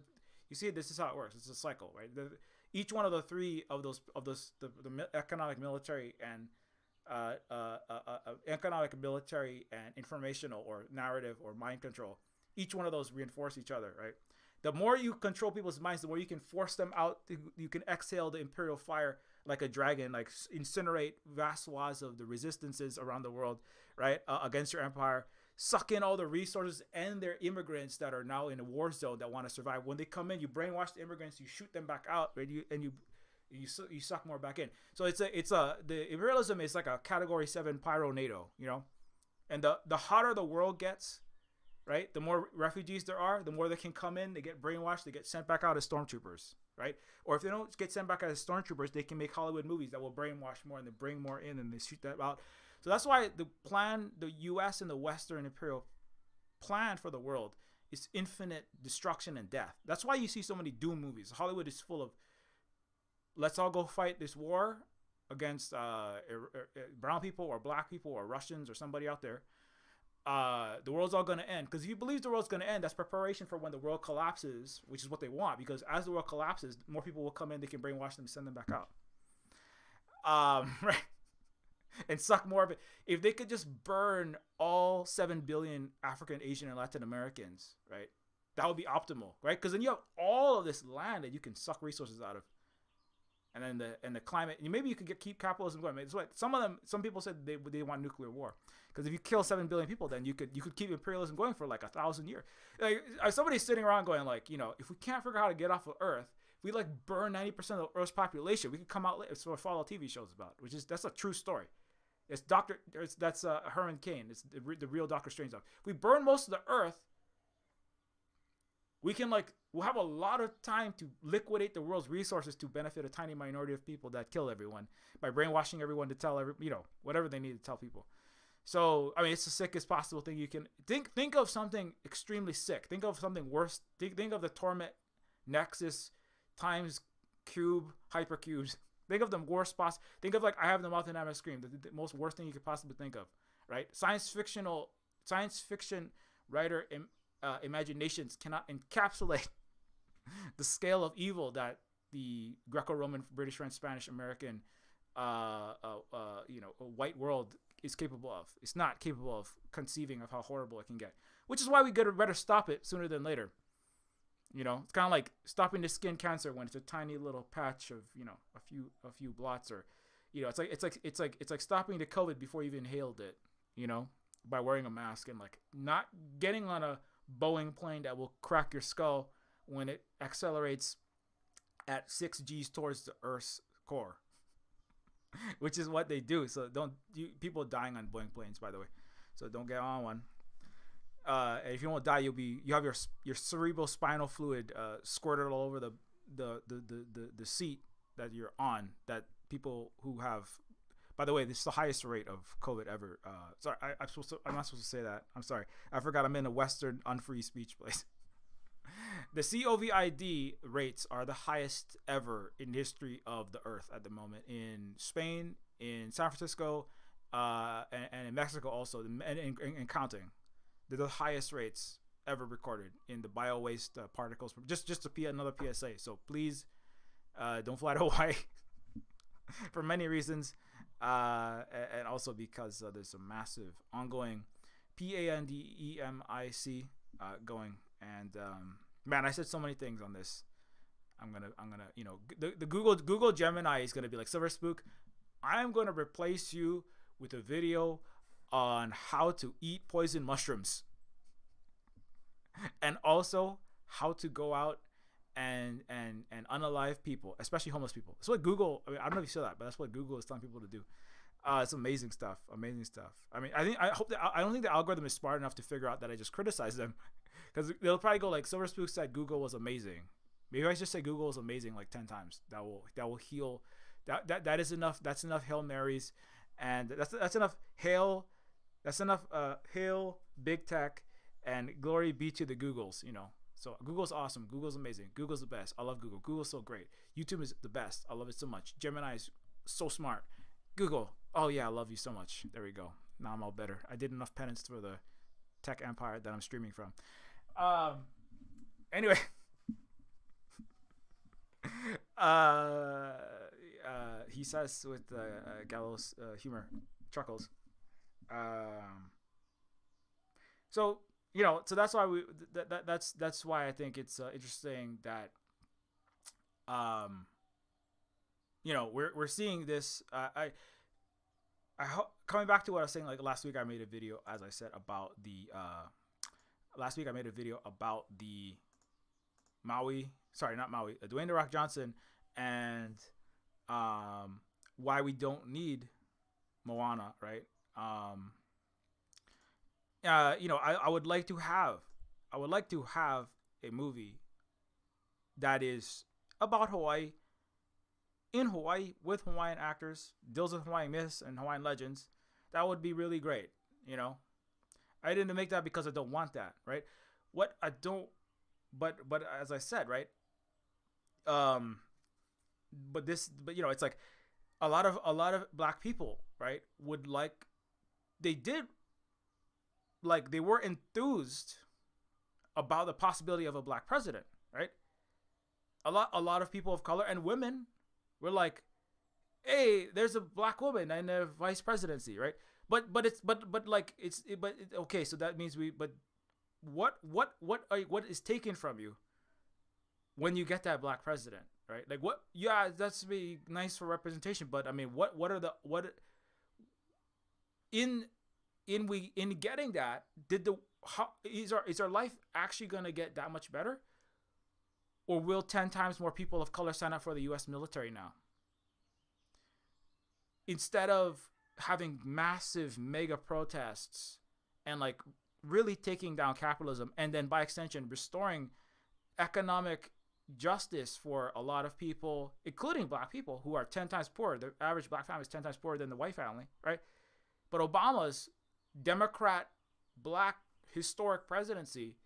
you see, this is how it works. It's a cycle, right? Each one of the three of those the economic, military, and informational or narrative or mind control, each one of those reinforce each other, right? The more you control people's minds, the more you can force them out. You can exhale the imperial fire like a dragon, like incinerate vast swaths of the resistances around the world, right, against your empire. Suck in all the resources and their immigrants that are now in a war zone that want to survive. When they come in, you brainwash the immigrants, you shoot them back out, right? You suck more back in. So the imperialism is like a Category 7 pyro NATO, and the hotter the world gets, right, the more refugees there are, the more they can come in, they get brainwashed, they get sent back out as stormtroopers, right? Or if they don't get sent back out as stormtroopers, they can make Hollywood movies that will brainwash more, and they bring more in and they shoot them out. So that's why the U.S. and the Western imperial plan for the world is infinite destruction and death. That's why you see so many doom movies. Hollywood is full of, let's all go fight this war against brown people or black people or Russians or somebody out there. The world's all going to end. Because if you believe the world's going to end, that's preparation for when the world collapses, which is what they want. Because as the world collapses, more people will come in, they can brainwash them, send them back out. Right? And suck more of it. If they could just burn all 7 billion African, Asian, and Latin Americans, right, that would be optimal, right? Because then you have all of this land that you can suck resources out of. And then the climate, maybe you could keep capitalism going. That's what some people said they want nuclear war, because if you kill 7 billion people, then you could keep imperialism going for like 1,000 years. Like somebody's sitting around going like, if we can't figure out how to get off of Earth, if we like burn 90% of the Earth's population, we could come out. It's what Fallout TV shows about, that's a true story. That's Herman Cain. It's the real Doctor Strange stuff. If we burn most of the Earth, we can we'll have a lot of time to liquidate the world's resources to benefit a tiny minority of people that kill everyone by brainwashing everyone to tell whatever they need to tell people. So I mean, it's the sickest possible thing you can think. Think of something extremely sick. Think of something worse. Think of the torment nexus times cube hypercubes. Think of the worst possible. Think of like I have the mouth and I scream. The most worst thing you could possibly think of, right? Science fiction writer imaginations cannot encapsulate the scale of evil that the Greco-Roman, British, French, Spanish, American, white world is capable of. It's not capable of conceiving of how horrible it can get, which is why we better stop it sooner than later. It's kind of like stopping the skin cancer when it's a tiny little patch of a few blots, or it's like stopping the COVID before you even inhaled it. By wearing a mask and like not getting on a Boeing plane that will crack your skull when it accelerates at 6 G's towards the Earth's core, which is what they do. So people dying on Boeing planes, by the way. So don't get on one. If you won't die, you have your cerebral spinal fluid squirted all over the seat that you're on. That people who have, by the way, this is the highest rate of COVID ever. Sorry, I'm not supposed to say that. I'm sorry. I forgot I'm in a Western unfree speech place. The COVID rates are the highest ever in the history of the Earth at the moment. In Spain, in San Francisco, and in Mexico also, and counting. They're the highest rates ever recorded in the bio-waste particles. Just another PSA. So please don't fly to Hawaii for many reasons. And also because there's a massive ongoing pandemic going. And man, I said so many things on this. I'm gonna the Google Gemini is gonna be like, Silver Spook, I'm gonna replace you with a video on how to eat poison mushrooms, and also how to go out and unalive people, especially homeless people. That's what Google. I don't know if you saw that, but that's what Google is telling people to do. It's amazing stuff. Amazing stuff. I mean, I don't think the algorithm is smart enough to figure out that I just criticized them, because they'll probably go like, Silver Spook said Google was amazing. Maybe I just say Google is amazing like 10 times. That will heal. That is enough. That's enough Hail Marys, and that's enough hail. That's enough hail big tech, and glory be to the Googles. So Google's awesome. Google's amazing. Google's the best. I love Google. Google's so great. YouTube is the best. I love it so much. Gemini is so smart. Google, oh yeah, I love you so much. There we go. Now I'm all better. I did enough penance for the tech empire that I'm streaming from. Anyway, he says with gallows humor, chuckles. So that's why that's why I think it's interesting that we're seeing this. Coming back to what I was saying, like last week I made a video, as I said, about the Dwayne "The Rock" Johnson, and why we don't need Moana, right? I would like to have a movie that is about Hawaii, in Hawaii, with Hawaiian actors, deals with Hawaiian myths and Hawaiian legends. That would be really great. I didn't make that because I don't want that, right? But as I said, right? It's like a lot of black people, right, they were enthused about the possibility of a black president, right? A lot of people of color and women were like, hey, there's a black woman in the vice presidency, right? Okay, so that means what is taken from you when you get that black president, right? Like, what? Yeah, that's be nice for representation, but I mean, in getting that, is our life actually gonna get that much better? Or will 10 times more people of color sign up for the U.S. military now? Instead of having massive mega protests and like really taking down capitalism, and then by extension restoring economic justice for a lot of people, including black people who are 10 times poorer. The average black family is 10 times poorer than the white family, right? But Obama's Democrat black historic presidency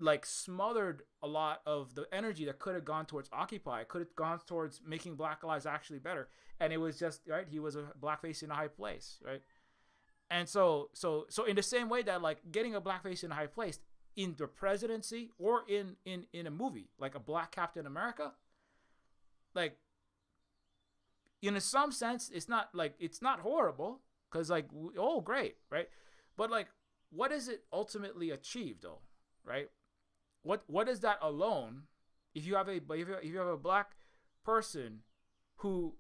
like smothered a lot of the energy that could have gone towards Occupy, could have gone towards making black lives actually better. And it was just, right, he was a blackface in a high place, right? And so in the same way that like getting a blackface in a high place in the presidency or in a movie like a black Captain America, like in some sense it's not horrible because like, oh great, right? But like, what is it ultimately achieved though, right? What is that alone? If you have a black person who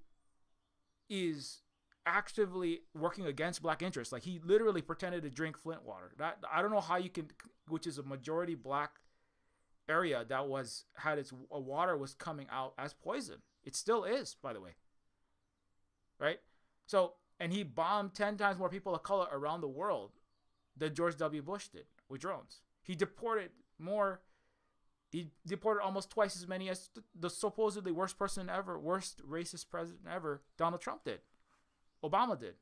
is actively working against black interests, like he literally pretended to drink Flint water. That I don't know how you can, which is a majority black area that had its water was coming out as poison. It still is, by the way. Right? So, and he bombed 10 times more people of color around the world than George W. Bush did with drones. He deported almost twice as many as the supposedly worst racist president ever, Donald Trump did. Obama did.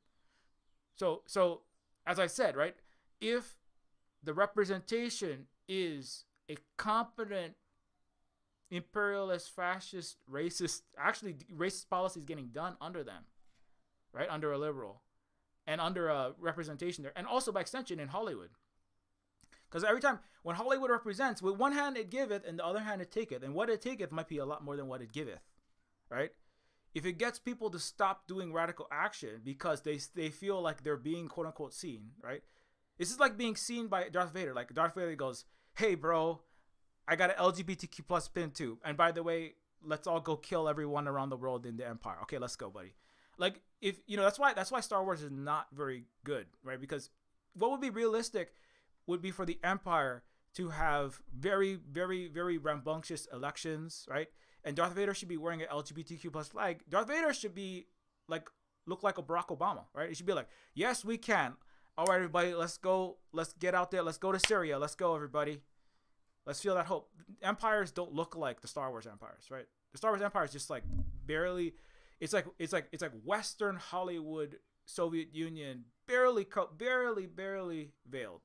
So as I said, right, if the representation is a competent imperialist, fascist, racist policies getting done under them, right, under a liberal and under a representation there, and also by extension in Hollywood. Because every time when Hollywood represents, with one hand it giveth and the other hand it taketh, and what it taketh might be a lot more than what it giveth, right? If it gets people to stop doing radical action because they feel like they're being quote unquote seen, right? This is like being seen by Darth Vader. Like Darth Vader goes, "Hey bro, I got an LGBTQ plus pin too. And by the way, let's all go kill everyone around the world in the Empire. Okay, let's go, buddy." Like if that's why Star Wars is not very good, right? Because what would be realistic would be for the Empire to have very, very, very rambunctious elections, right? And Darth Vader should be wearing an LGBTQ plus flag. Darth Vader should be like, look like a Barack Obama, right? It should be like, yes, we can. All right, everybody, let's go. Let's get out there. Let's go to Syria. Let's go, everybody. Let's feel that hope. Empires don't look like the Star Wars empires, right? The Star Wars empire is just like barely. It's like Western Hollywood, Soviet Union, barely veiled,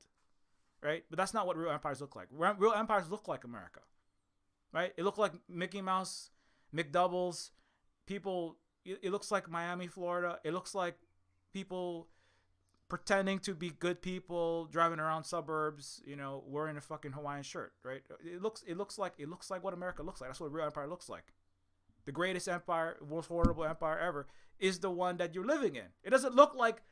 right? But that's not what real empires look like. Real empires look like America, right? It looked like Mickey Mouse, McDoubles, people. It looks like Miami, Florida. It looks like people pretending to be good people, driving around suburbs, wearing a fucking Hawaiian shirt, right? It looks like what America looks like. That's what a real empire looks like. The greatest empire, most horrible empire ever, is the one that you're living in. It doesn't look like,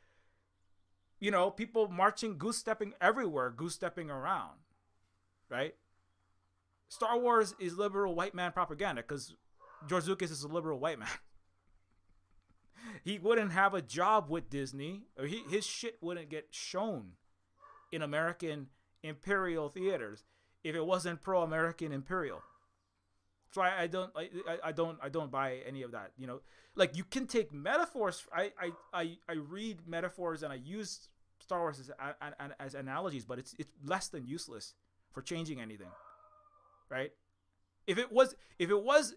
people marching, goose-stepping everywhere, goose-stepping around, right? Star Wars is liberal white man propaganda because George Lucas is a liberal white man. He wouldn't have a job with Disney, or his shit wouldn't get shown in American imperial theaters if it wasn't pro-American imperial. So I don't buy any of that. Like you can take metaphors. I read metaphors and I use Star Wars as analogies, but it's less than useless for changing anything, right? If it was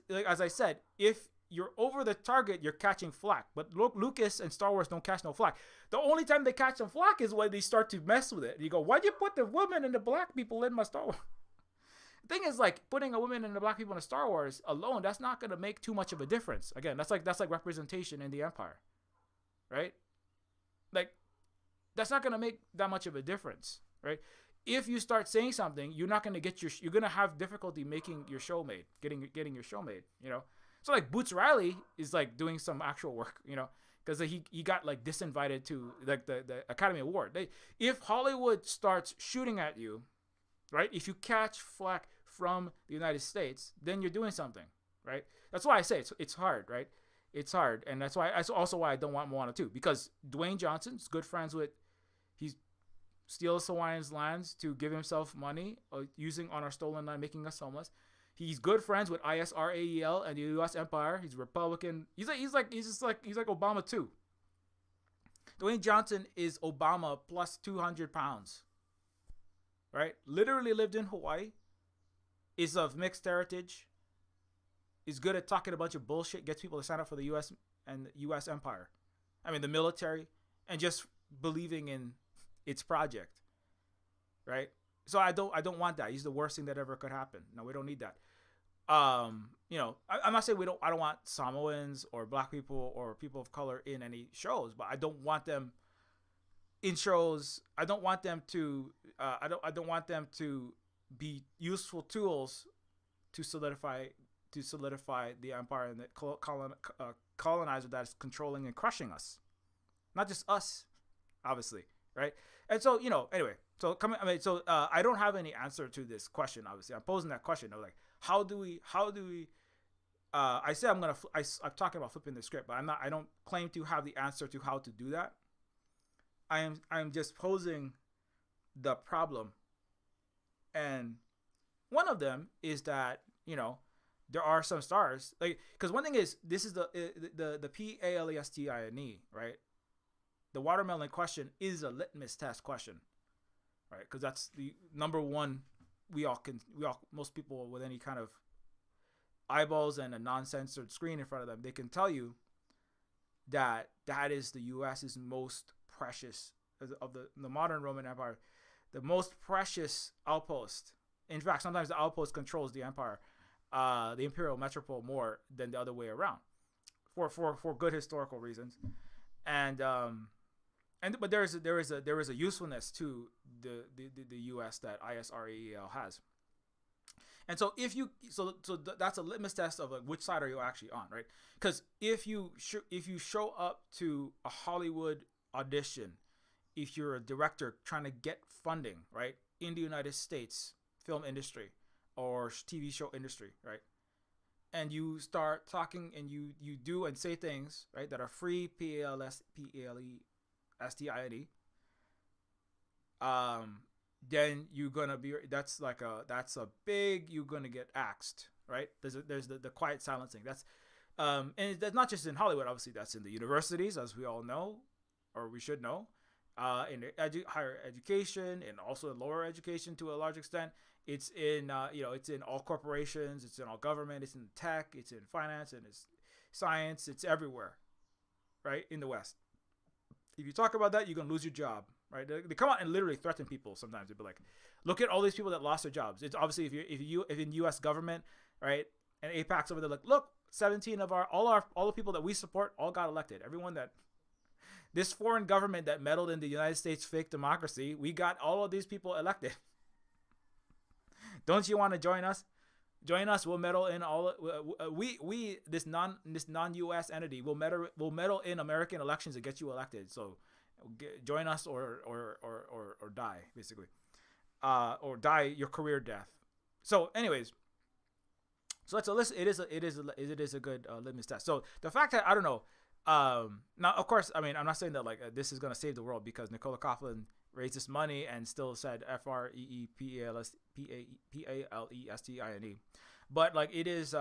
like, as I said, if you're over the target, you're catching flack. But Lucas and Star Wars don't catch no flack. The only time they catch some flack is when they start to mess with it. You go, why'd you put the women and the black people in my Star Wars? The thing is, like, putting a woman and the black people in a Star Wars alone, that's not going to make too much of a difference. Again, that's like representation in the Empire, right? Like, that's not going to make that much of a difference, right? If you start saying something, you're not going to get you're going to have difficulty making your show made, getting your show made, So like Boots Riley is like doing some actual work, because he got like disinvited to like the Academy Award. If Hollywood starts shooting at you, right? If you catch flack from the United States, then you're doing something, right? That's why I say it's hard, right? It's hard, and that's also why I don't want Moana 2, because Dwayne Johnson's good friends with, he steals Hawaiians' lands to give himself money, using on our stolen land, making us homeless. He's good friends with Israel and the U.S. Empire. He's Republican. He's like Obama too. Dwayne Johnson is Obama plus 200 pounds. Right? Literally lived in Hawaii. Is of mixed heritage. Is good at talking a bunch of bullshit. Gets people to sign up for the U.S. and the U.S. Empire. I mean, the military. And just believing in its project, right? So I don't want that. He's the worst thing that ever could happen. No, we don't need that. I'm not saying I don't want Samoans or black people or people of color in any shows, but I don't want them in shows. I don't want them to I don't want them to be useful tools to solidify the empire and the colonizer that is controlling and crushing us, not just us, obviously, right? And so anyway, so I don't have any answer to this question. Obviously, I'm posing that question of like, how do we I say I'm talking about flipping the script, but I don't claim to have the answer to how to do that. I'm just posing the problem, and one of them is that there are some stars, like, because one thing is, this is the PALESTINE, right? The watermelon question is a litmus test question, right? Because that's the number one. Most people with any kind of eyeballs and a non-censored screen in front of them, they can tell you that is the U.S.'s most precious of the modern Roman Empire, the most precious outpost. In fact, sometimes the outpost controls the empire, the imperial metropole, more than the other way around, for good historical reasons. But there is a usefulness to the U.S. that ISRAEL has. And so that's a litmus test of like, which side are you actually on, right? Because if you show up to a Hollywood audition, if you're a director trying to get funding, right, in the United States film industry or TV show industry, right, and you start talking and you do and say things, right, that are free, PALESTINE, then you're gonna be, that's a big, you're gonna get axed, right? There's the quiet silencing. That's and that's not just in Hollywood. Obviously, that's in the universities, as we all know, or we should know, in higher education and also in lower education to a large extent. It's in it's in all corporations, it's in all government, it's in tech, it's in finance, and it's science. It's everywhere, right, in the West. If you talk about that, you're gonna lose your job, right? They come out and literally threaten people. Sometimes they'll be like, "Look at all these people that lost their jobs." It's obviously if in U.S. government, right, and APAC's over there, like, look, 17 of all the people that we support all got elected. Everyone that this foreign government that meddled in the United States fake democracy, we got all of these people elected. Don't you want to join us? Join us. We'll meddle in all. This non-U.S. entity will meddle in American elections to get you elected. So, join us or die, basically, or die your career death. So, anyways, so that's a list. It is a good litmus test. So the fact that I don't know. Now, of course, I mean, I'm not saying that like this is gonna save the world, because Nicola Coughlan raised this money and still said FREEPALESTINE, but like it is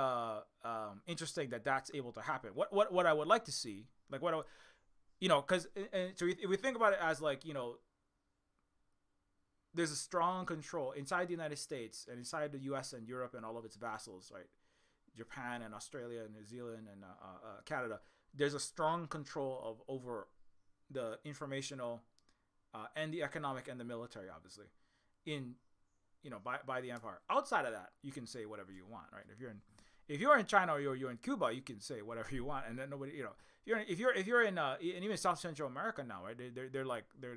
interesting that that's able to happen. What I would like to see, like because so if we think about it as like there's a strong control inside the United States and inside the U.S. and Europe and all of its vassals, right? Japan and Australia and New Zealand and Canada. There's a strong control over the informational and the economic and the military, obviously, by the empire. Outside of that, you can say whatever you want, right? If you're in China or you're in Cuba, you can say whatever you want, and then nobody, if you're in and even South Central America now, right? They're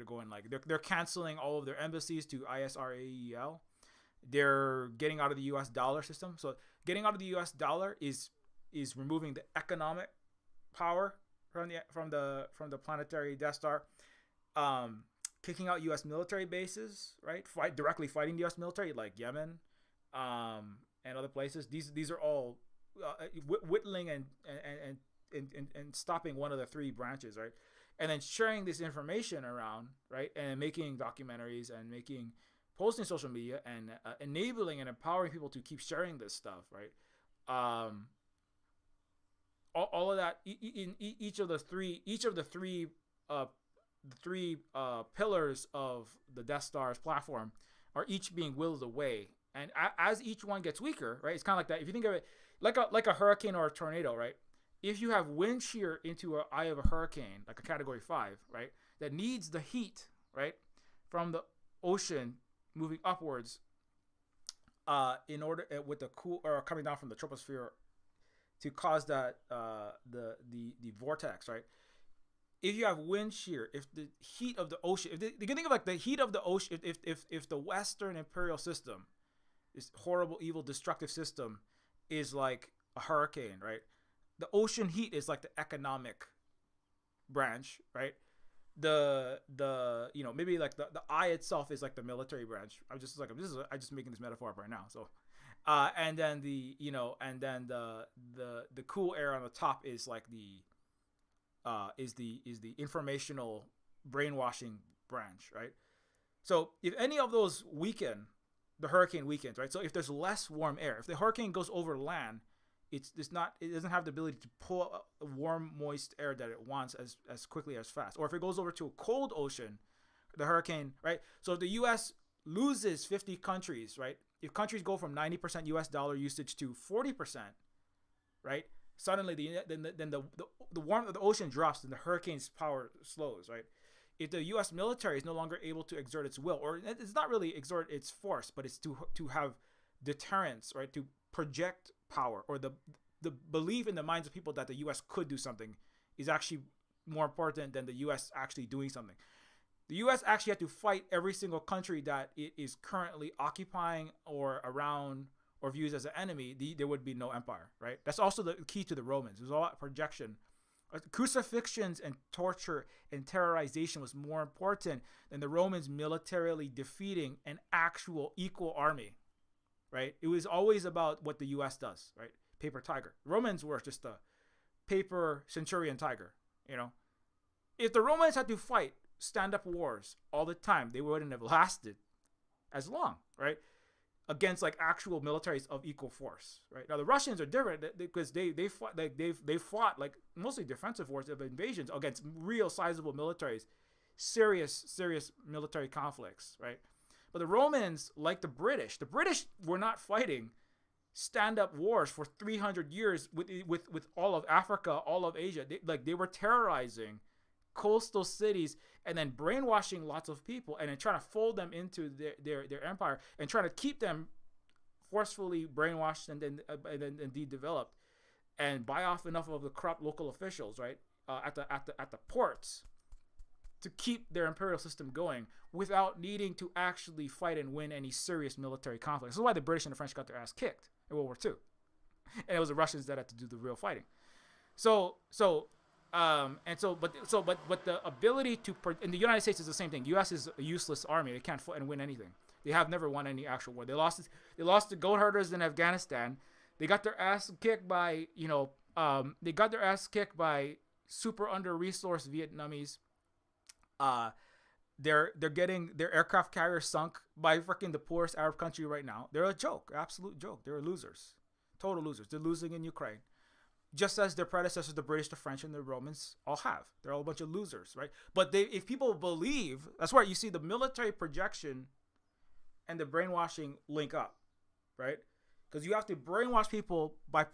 going like they're canceling all of their embassies to ISRAEL. They're getting out of the U.S. dollar system. So getting out of the U.S. dollar is removing the economic power from the planetary Death Star, kicking out U.S. military bases, right? Directly fighting the U.S. military, like Yemen, and other places. These are all whittling and stopping one of the three branches, right? And then sharing this information around, right? And making documentaries and posting social media and enabling and empowering people to keep sharing this stuff, right? All of that in each of the three pillars of the Death Star's platform are each being willed away, and as each one gets weaker, right? It's kind of like that. If you think of it like a hurricane or a tornado, right? If you have wind shear into an eye of a hurricane, like a Category 5, right? that needs the heat, right, from the ocean moving upwards, in order with the cool or coming down from the troposphere to cause that the vortex, right? If you have wind shear, if the heat of the ocean, if you can think of like the heat of the ocean, if the Western imperial system, this horrible, evil, destructive system, is like a hurricane, right? The ocean heat is like the economic branch, right? The maybe like the eye itself is like the military branch. I'm just making this metaphor up right now. So, and then the cool air on the top is like the informational brainwashing branch, right? So if any of those weaken, the hurricane weakens, right? So if there's less warm air, if the hurricane goes over land, it doesn't have the ability to pull a warm, moist air that it wants as quickly as fast. Or if it goes over to a cold ocean, the hurricane, right? So if the U.S. loses 50 countries, right? If countries go from 90% U.S. dollar usage to 40%, right? Suddenly the warmth of the ocean drops and the hurricane's power slows, right? If the U.S. military is no longer able to exert its will, or it's not really exert its force, but it's to have deterrence, right? To project power, or the belief in the minds of people that the U.S. could do something is actually more important than the U.S. actually doing something. The U.S. actually had to fight every single country that it is currently occupying or around or views as an enemy. There would be no empire, right? That's also the key to the Romans. It was all about projection. Crucifixions and torture and terrorization was more important than the Romans militarily defeating an actual equal army, right? It was always about what the U.S. does, right? Paper tiger. Romans were just a paper centurion tiger, you know? If the Romans had to fight stand-up wars all the time, they wouldn't have lasted as long, right? Against like actual militaries of equal force, right? Now the Russians are different because they fought like mostly defensive wars of invasions against real sizable militaries, serious military conflicts, right? But the Romans, like the British were not fighting stand-up wars for 300 years with all of Africa, all of Asia. They were terrorizing coastal cities and then brainwashing lots of people and then trying to fold them into their empire and trying to keep them forcefully brainwashed and then de-developed and buy off enough of the corrupt local officials, right, at the ports to keep their imperial system going without needing to actually fight and win any serious military conflict. This is why the British and the French got their ass kicked in World War II, and it was the Russians that had to do the real fighting. But the ability to in the United States is the same thing. U.S. is a useless army. They can't fight and win anything. They have never won any actual war. They lost to goat herders in Afghanistan. They got their ass kicked by super under-resourced Vietnamese. They're getting their aircraft carrier sunk by freaking the poorest Arab country right now. They're a joke, absolute joke. They're losers, total losers. They're losing in Ukraine. Just as their predecessors, the British, the French, and the Romans all have. They're all a bunch of losers, right? But if people believe, that's where you see the military projection and the brainwashing link up, right? Because you have to brainwash people by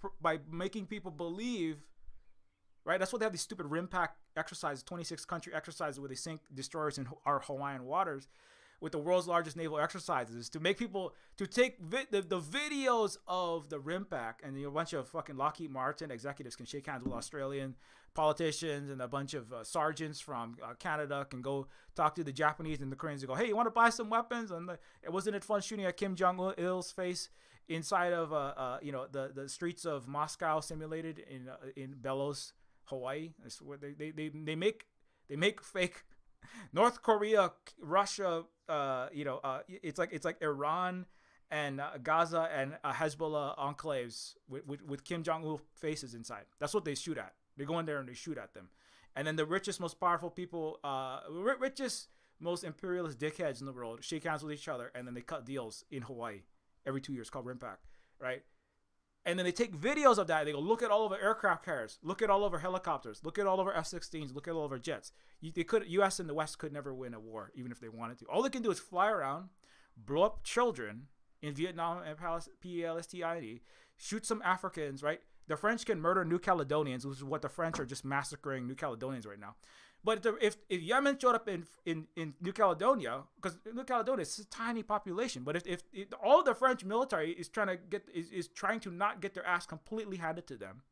making people believe, right? That's why they have these stupid rim pack exercises, 26 country exercises where they sink destroyers in our Hawaiian waters with the world's largest naval exercises, to make people to take the videos of the rim pack, and a bunch of fucking Lockheed Martin executives can shake hands with Australian politicians, and a bunch of sergeants from Canada can go talk to the Japanese and the Koreans and go, hey, you want to buy some weapons? And wasn't it fun shooting at Kim Jong-il's face inside of the streets of Moscow simulated in Belos, Hawaii? That's where they make fake North Korea, Russia, it's like Iran and Gaza and Hezbollah enclaves with Kim Jong-un faces inside. That's what they shoot at. They go in there and they shoot at them. And then the richest, most powerful people, richest, most imperialist dickheads in the world shake hands with each other, and then they cut deals in Hawaii every 2 years called RIMPAC, right? And then they take videos of that. They go, look at all of our aircraft carriers. Look at all of our helicopters. Look at all of our F-16s. Look at all of our jets. U.S. and the West could never win a war, even if they wanted to. All they can do is fly around, blow up children in Vietnam and Palestine, shoot some Africans, right? The French can murder New Caledonians, which is what the French are just massacring New Caledonians right now. But if Yemen showed up in New Caledonia, because New Caledonia is a tiny population, but if all the French military is trying to not get their ass completely handed to them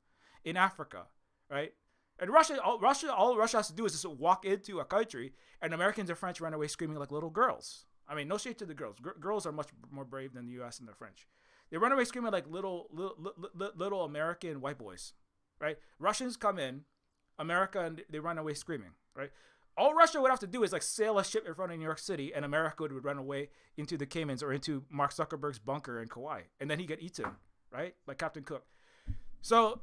in Africa, right? And all Russia has to do is just walk into a country, and Americans and French run away screaming like little girls. I mean, no shade to the girls. Girls are much more brave than the U.S. and the French. They run away screaming like little American white boys, right? Russians come in, America, and they run away screaming, right? All Russia would have to do is like sail a ship in front of New York City, and America would run away into the Caymans or into Mark Zuckerberg's bunker in Kauai, and then he'd get eaten, right? Like Captain Cook. So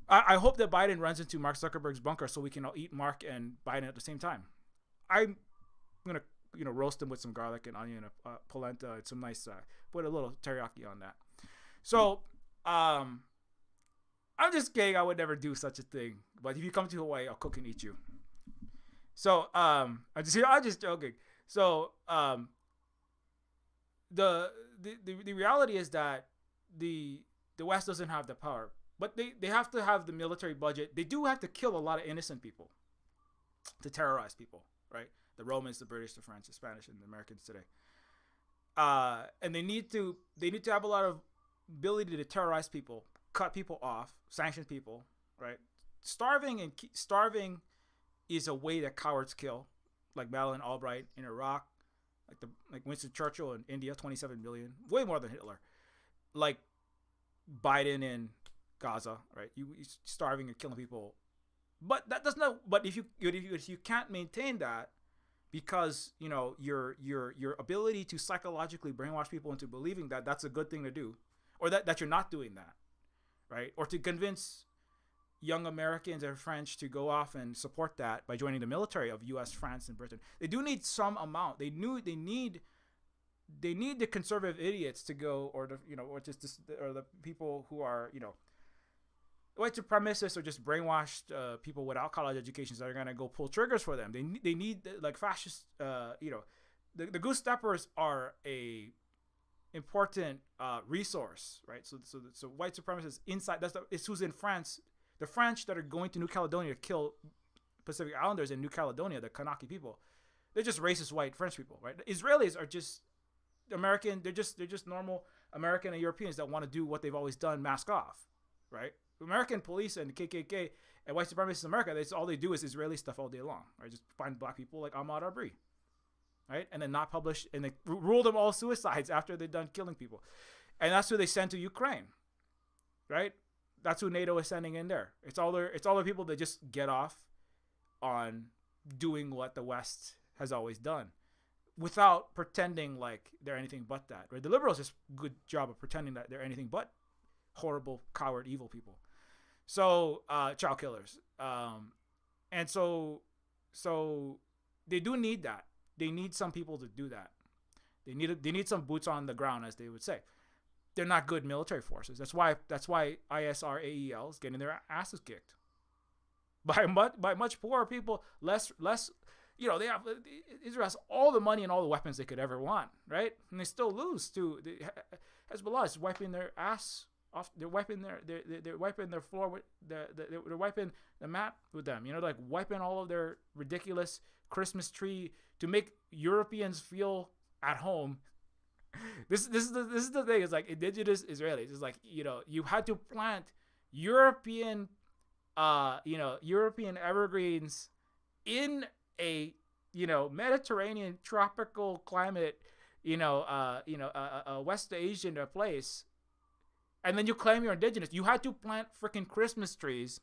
I hope that Biden runs into Mark Zuckerberg's bunker so we can all eat Mark and Biden at the same time. I'm gonna roast him with some garlic and onion, polenta, and some nice put a little teriyaki on that. So I'm just kidding. I would never do such a thing. But if you come to Hawaii, I'll cook and eat you. So I'm just joking. So the reality is that the West doesn't have the power, but they have to have the military budget. They do have to kill a lot of innocent people to terrorize people, right? The Romans, the British, the French, the Spanish, and the Americans today. And they need to have a lot of ability to terrorize people, cut people off, sanction people, right? Starving is a way that cowards kill, like Madeleine Albright in Iraq, like Winston Churchill in India, 27 million, way more than Hitler, like Biden in Gaza, right? You starving and killing people, but that does not. But if you can't maintain that, because your ability to psychologically brainwash people into believing that that's a good thing to do, or that you're not doing that, right? Or to convince young Americans and French to go off and support that by joining the military of U.S., France, and Britain. They do need some amount. They need the conservative idiots to go, or the people who are white supremacists or just brainwashed people without college educations that are gonna go pull triggers for them. They need like fascist. The goose steppers are a important resource, right? So white supremacists inside. It's who's in France. The French that are going to New Caledonia to kill Pacific Islanders in New Caledonia, the Kanaki people, they're just racist white French people, right? The Israelis are just American. They're just normal American and Europeans that want to do what they've always done, mask off, right? American police and the KKK and white supremacists in America, that's all they do is Israeli stuff all day long, right? Just find black people like Ahmaud Arbery, right? And then not publish, and they rule them all suicides after they're done killing people. And that's who they send to Ukraine, right? That's who NATO is sending in there. It's all the people that just get off on doing what the West has always done without pretending like they're anything but that, right? The liberals just good job of pretending that they're anything but horrible, coward, evil people. So child killers. And so they do need that. They need some people to do that. They need some boots on the ground, as they would say. They're not good military forces. That's why ISRAEL is getting their asses kicked by much poorer people, less. They have Israel has all the money and all the weapons they could ever want, right? And they still lose to Hezbollah is wiping their ass off. They're wiping they're wiping their floor with they're wiping the mat with them. Like wiping all of their ridiculous Christmas tree to make Europeans feel at home. This is the thing. It's like indigenous Israelis. It's like you had to plant European evergreens in a Mediterranean tropical climate, a West Asian place, and then you claim you're indigenous. You had to plant freaking Christmas trees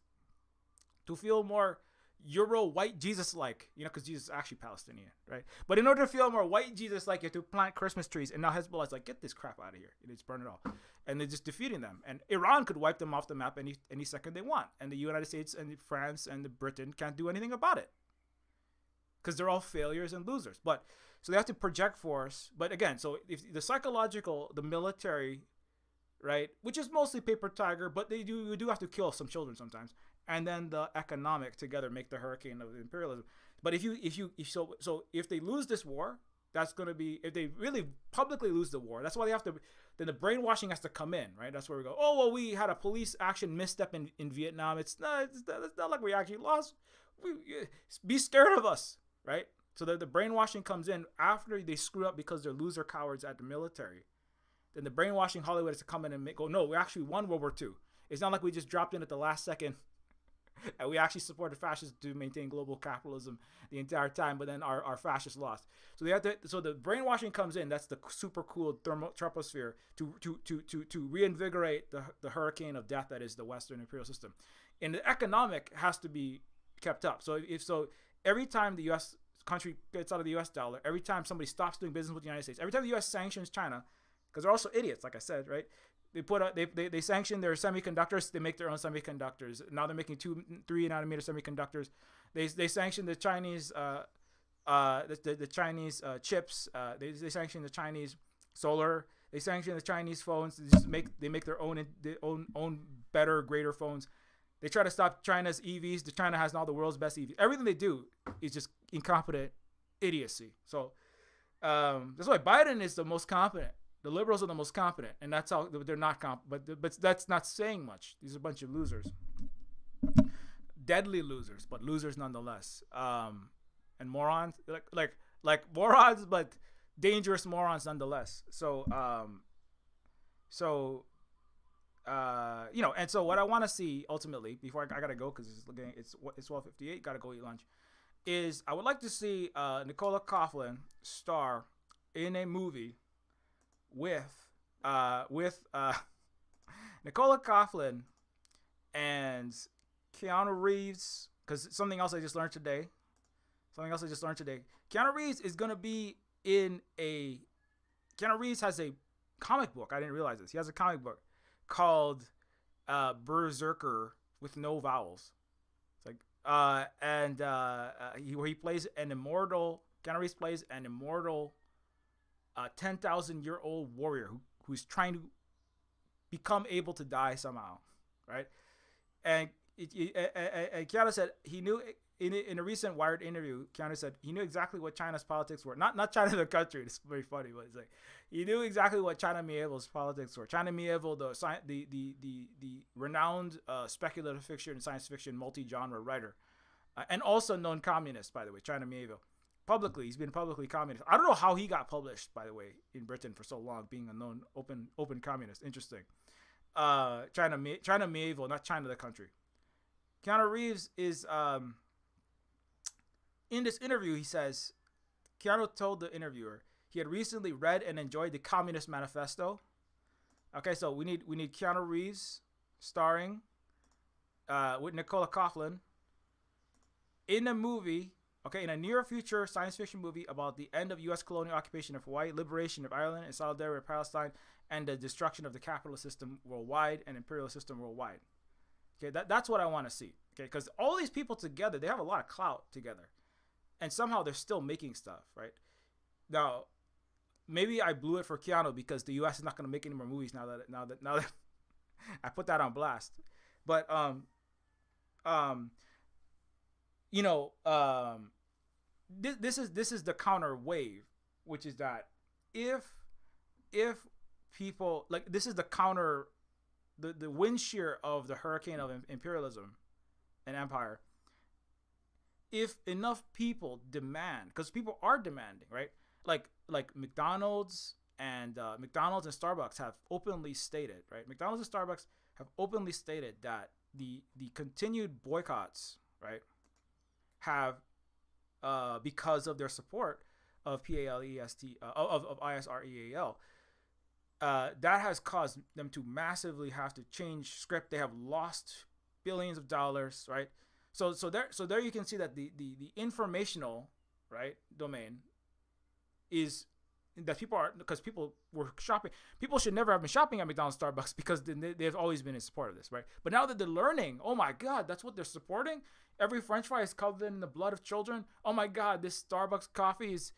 to feel more Euro white Jesus-like, because Jesus is actually Palestinian, right? But in order to feel more white Jesus-like, you have to plant Christmas trees. And now Hezbollah is like, get this crap out of here. Just burn it all. And they're just defeating them. And Iran could wipe them off the map any second they want. And the United States and France and Britain can't do anything about it, because they're all failures and losers. But so they have to project force. But again, so if the psychological, the military, right, which is mostly paper tiger, but you do have to kill some children sometimes. And then the economic together make the hurricane of imperialism. But if they lose this war, that's going to be, if they really publicly lose the war, that's why they have to, then the brainwashing has to come in, right? That's where we go, oh, well, we had a police action misstep in Vietnam. It's not like we actually lost. Be scared of us, right? So the brainwashing comes in after they screw up because they're loser cowards at the military. Then the brainwashing Hollywood is to come in and go, no, we actually won World War II. It's not like we just dropped in at the last second and we actually supported fascists to maintain global capitalism the entire time, but then our fascists lost. So they have to. So the brainwashing comes in. That's the super cool troposphere to reinvigorate the hurricane of death that is the Western imperial system. And the economic has to be kept up. So every time the U.S. country gets out of the U.S. dollar, every time somebody stops doing business with the United States, every time the U.S. sanctions China, because they're also idiots, like I said, right? They sanction their semiconductors. They make their own semiconductors. Now they're making 2-3 nanometer semiconductors. They sanction the Chinese the Chinese chips. They sanction the Chinese solar. They sanction the Chinese phones. They make their own better, greater phones. They try to stop China's EVs. China has now the world's best EVs. Everything they do is just incompetent idiocy. So that's why Biden is the most competent. The liberals are the most competent, and that's how they're not competent. But that's not saying much. These are a bunch of losers, deadly losers, but losers nonetheless. And morons, like morons, but dangerous morons nonetheless. So and so what I want to see ultimately, before I gotta go because it's 12:58, gotta go eat lunch, is I would like to see Nicola Coughlan star in a movie with Nicola Coughlan and Keanu Reeves, because something else I just learned today. Keanu Reeves is gonna be Keanu Reeves has a comic book. I didn't realize this. He has a comic book called Berserker with no vowels. It's like where he plays an immortal. Keanu Reeves plays an immortal 10,000-year-old warrior who's trying to become able to die somehow, right? And Keanu said he knew in a recent Wired interview. Keanu said he knew exactly what China's politics were. Not China the country. It's very funny, but it's like he knew exactly what China Mieville's politics were. China Mieville, the renowned speculative fiction and science fiction multi-genre writer, and also known communist, by the way. China Mieville. He's been publicly communist. I don't know how he got published, by the way, in Britain for so long, being a known open communist. Interesting. China Mieville, not China the country. Keanu Reeves is in this interview. He says Keanu told the interviewer he had recently read and enjoyed the Communist Manifesto. Okay, so we need Keanu Reeves starring with Nicola Coughlan in a movie. Okay, in a near future science fiction movie about the end of U.S. colonial occupation of Hawaii, liberation of Ireland, and solidarity with Palestine, and the destruction of the capitalist system worldwide and imperial system worldwide. Okay, that's what I want to see. Okay, because all these people together, they have a lot of clout together, and somehow they're still making stuff, right? Now, maybe I blew it for Keanu because the U.S. is not going to make any more movies now that I put that on blast. But this is the counter wave, which is that if people like this is the counter the wind shear of the hurricane of imperialism and empire. If enough people demand, because people are demanding, right? Like McDonald's and Starbucks have openly stated, right? McDonald's and Starbucks have openly stated that the continued boycotts, right, have because of their support of PALEST of ISREAL, that has caused them to massively have to change script. They have lost billions of dollars, right? So there you can see that the informational, right, domain is that people were shopping. People should never have been shopping at McDonald's, Starbucks, because they've always been in support of this, right? But now that they're learning, oh my God, that's what they're supporting. Every French fry is covered in the blood of children. Oh my God, this Starbucks coffee is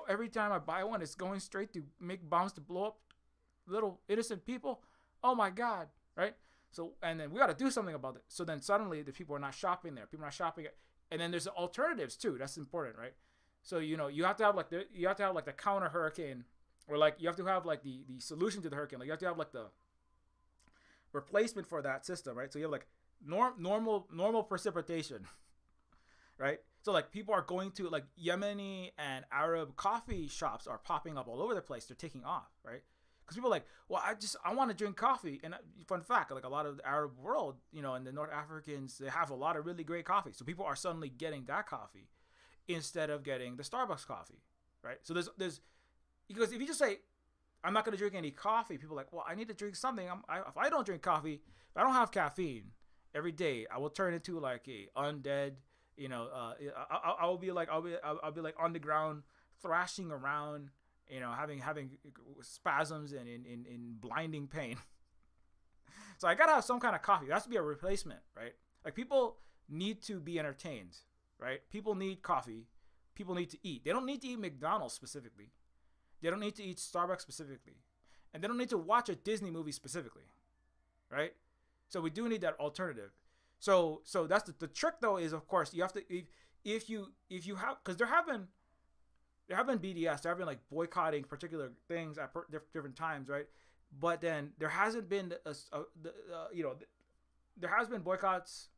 every time I buy one, it's going straight to make bombs to blow up little innocent people. Oh my God, right? So, and then we got to do something about it. So then suddenly the people are not shopping there. People are not shopping, and then there's alternatives too. That's important, right? So you have to have like the counter hurricane, or like you have to have like the solution to the hurricane. Like you have to have like the replacement for that system, right? So you have like normal precipitation, right? So like people are going to like Yemeni and Arab coffee shops are popping up all over the place. They're taking off, right? Because people are like, well, I want to drink coffee. And fun fact, like a lot of the Arab world, and the North Africans, they have a lot of really great coffee. So people are suddenly getting that coffee instead of getting the Starbucks coffee, right? So there's because if you just say I'm not going to drink any coffee, people are like, well, I need to drink something. If I don't drink coffee, if I don't have caffeine every day, I will turn into like a undead. I'll be like on the ground thrashing around, having spasms and in blinding pain. So I gotta have some kind of coffee. There has to be a replacement, right? Like people need to be entertained, right? People need coffee. People need to eat. They don't need to eat McDonald's specifically. They don't need to eat Starbucks specifically. And they don't need to watch a Disney movie specifically, right? So we do need that alternative. So that's the trick though is, of course, you have to, if you have, because there have been BDS, there have been like boycotting particular things at different times, right? But then there hasn't been there has been boycotts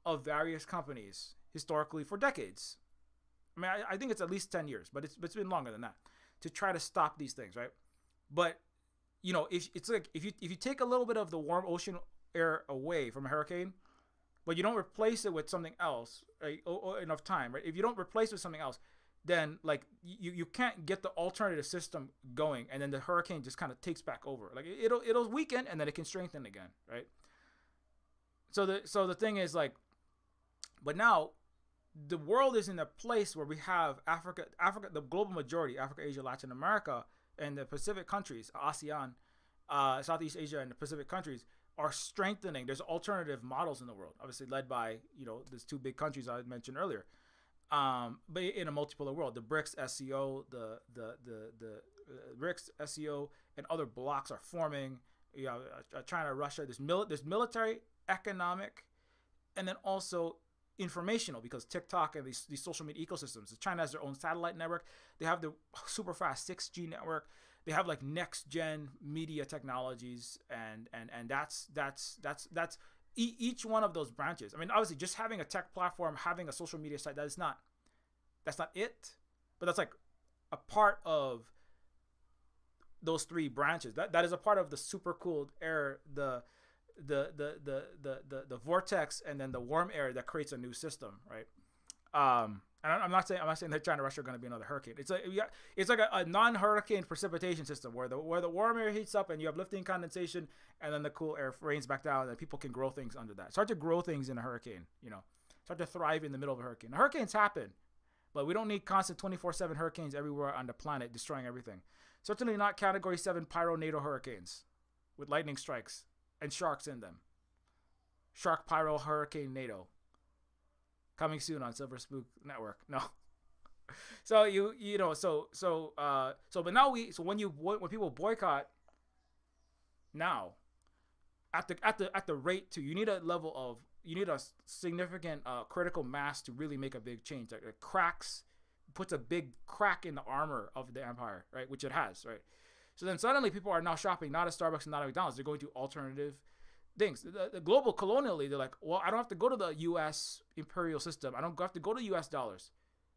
of various companies historically for decades. I mean, I think it's at least 10 years, but it's been longer than that to try to stop these things, right? But if it's like if you take a little bit of the warm ocean air away from a hurricane, but you don't replace it with something else, right? Enough time, right? If you don't replace it with something else, then like you can't get the alternative system going, and then the hurricane just kind of takes back over. Like it'll weaken and then it can strengthen again, right? So the thing is like, but now the world is in a place where we have Africa, the global majority, Africa, Asia, Latin America, and the Pacific countries, ASEAN, Southeast Asia, and the Pacific countries are strengthening. There's alternative models in the world, obviously led by these two big countries I mentioned earlier, but in a multipolar world, the BRICS SCO, the BRICS SCO, and other blocks are forming. China, Russia. There's military, economic, and then also informational, because TikTok and these social media ecosystems. China has their own satellite network. They have the super fast 6G network. They have like next gen media technologies, and that's each one of those branches. I mean, obviously, just having a tech platform, having a social media site, that's not it, but that's like a part of those three branches. That is a part of the super cooled air, the vortex, and then the warm air that creates a new system, right? And I'm not saying that China and Russia are going to be another hurricane. It's like a non-hurricane precipitation system where the warm air heats up and you have lifting condensation, and then the cool air rains back down, and people can grow things under that. It's hard to grow things in a hurricane, It's hard to thrive in the middle of a hurricane. Hurricanes happen, but we don't need constant 24/7 hurricanes everywhere on the planet destroying everything. Certainly not Category 7 pyro-NATO hurricanes with lightning strikes and sharks in them. Shark Pyro Hurricane NATO. Coming soon on Silver Spook Network. No. So but now when people boycott now, at the rate too, you need a significant critical mass to really make a big change. Like it puts a big crack in the armor of the empire, right? Which it has, right? So then suddenly people are now shopping not at Starbucks and not at McDonald's. They're going to alternative things. The global colonially, they're like, well, I don't have to go to the U.S. imperial system. I don't have to go to U.S. dollars,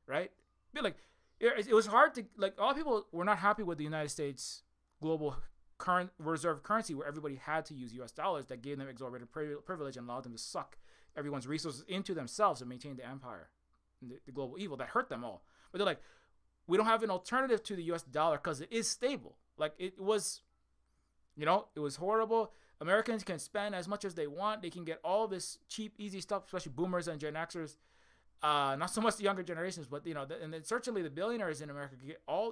right? But like, it was hard to, like, a lot of people were not happy with the United States global current reserve currency, where everybody had to use U.S. dollars that gave them exorbitant privilege and allowed them to suck everyone's resources into themselves and maintain the empire, and the global evil that hurt them all. But they're like, we don't have an alternative to the U.S. dollar because it is stable. Like it was horrible. Americans can spend as much as they want. They can get all this cheap, easy stuff, especially boomers and Gen Xers. Not so much the younger generations, but and then certainly the billionaires in America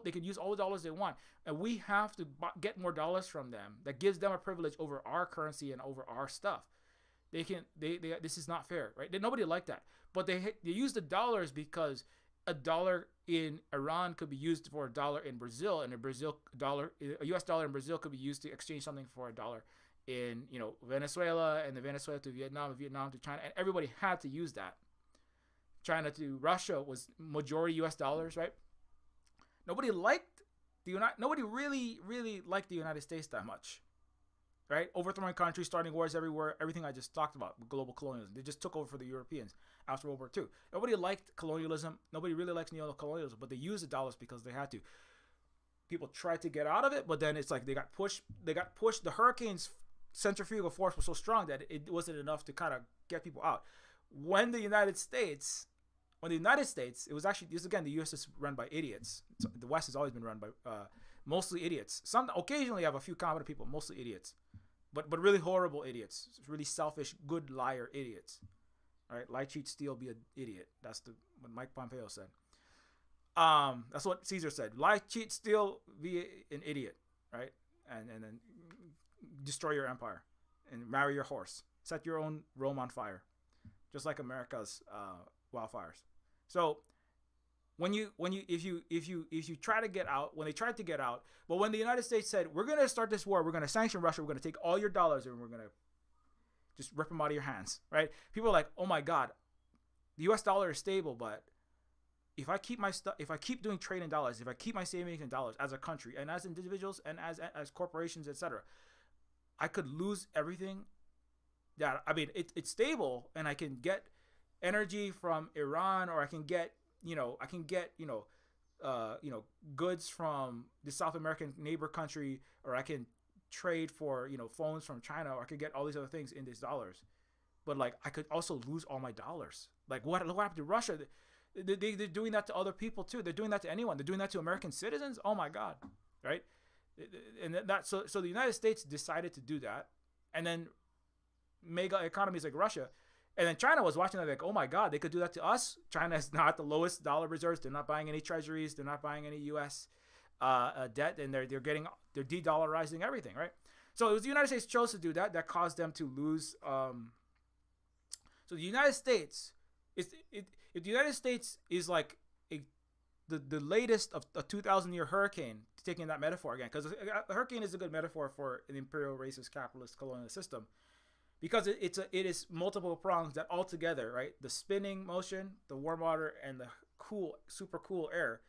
they can use all the dollars they want, and we have to get more dollars from them. That gives them a privilege over our currency and over our stuff. This is not fair, right? Nobody liked that, but they use the dollars because a dollar in Iran could be used for a dollar in Brazil, and a US dollar in Brazil could be used to exchange something for a dollar in Venezuela, and the Venezuela to Vietnam, and Vietnam to China, and everybody had to use that. China to Russia was majority US dollars, right? Nobody really liked the United States that much. right? Overthrowing countries, starting wars everywhere, everything I just talked about, global colonialism. They just took over for the Europeans after World War II. Nobody liked colonialism. Nobody really likes neo-colonialism, but they used the dollars because they had to. People tried to get out of it, but then it's like they got pushed. The hurricane's centrifugal force was so strong that it wasn't enough to kind of get people out. When the United States, it was actually, this again, the U.S. is run by idiots. So the West has always been run by mostly idiots. Some occasionally have a few competent people, mostly idiots, but really horrible idiots, really selfish, good liar idiots. All right, lie, cheat, steal, be an idiot. That's what Mike Pompeo said. That's what Caesar said. Lie, cheat, steal, be an idiot, right? And then destroy your empire and marry your horse. Set your own Rome on fire, just like America's wildfires. So if you try to get out, when they tried to get out, but when the United States said, we're going to start this war, we're going to sanction Russia, we're going to take all your dollars and we're going to just rip them out of your hands, right? People are like, oh my God, the US dollar is stable, but if I keep doing trade in dollars, if I keep my savings in dollars as a country and as individuals and as corporations, etc., I could lose everything. That, I mean, it's stable, and I can get energy from Iran, or I can get goods from the South American neighbor country, or I can trade for phones from China, or I could get all these other things in these dollars. But like, I could also lose all my dollars. Like, what happened to Russia? They're doing that to other people too. They're doing that to anyone. They're doing that to American citizens. Oh my God, right? And so the United States decided to do that, and then mega economies like Russia, and then China was watching that like, oh my God, they could do that to us. China is not the lowest dollar reserves. They're not buying any treasuries. They're not buying any U.S. Debt, and they're de-dollarizing everything, right? So it was the United States chose to do that. That caused them to lose. So the United States is if the United States is like the latest of a 2,000-year hurricane, taking that metaphor again, because a hurricane is a good metaphor for an imperial, racist, capitalist, colonial system, because it is multiple prongs that all together, right? The spinning motion, the warm water, and the super cool air,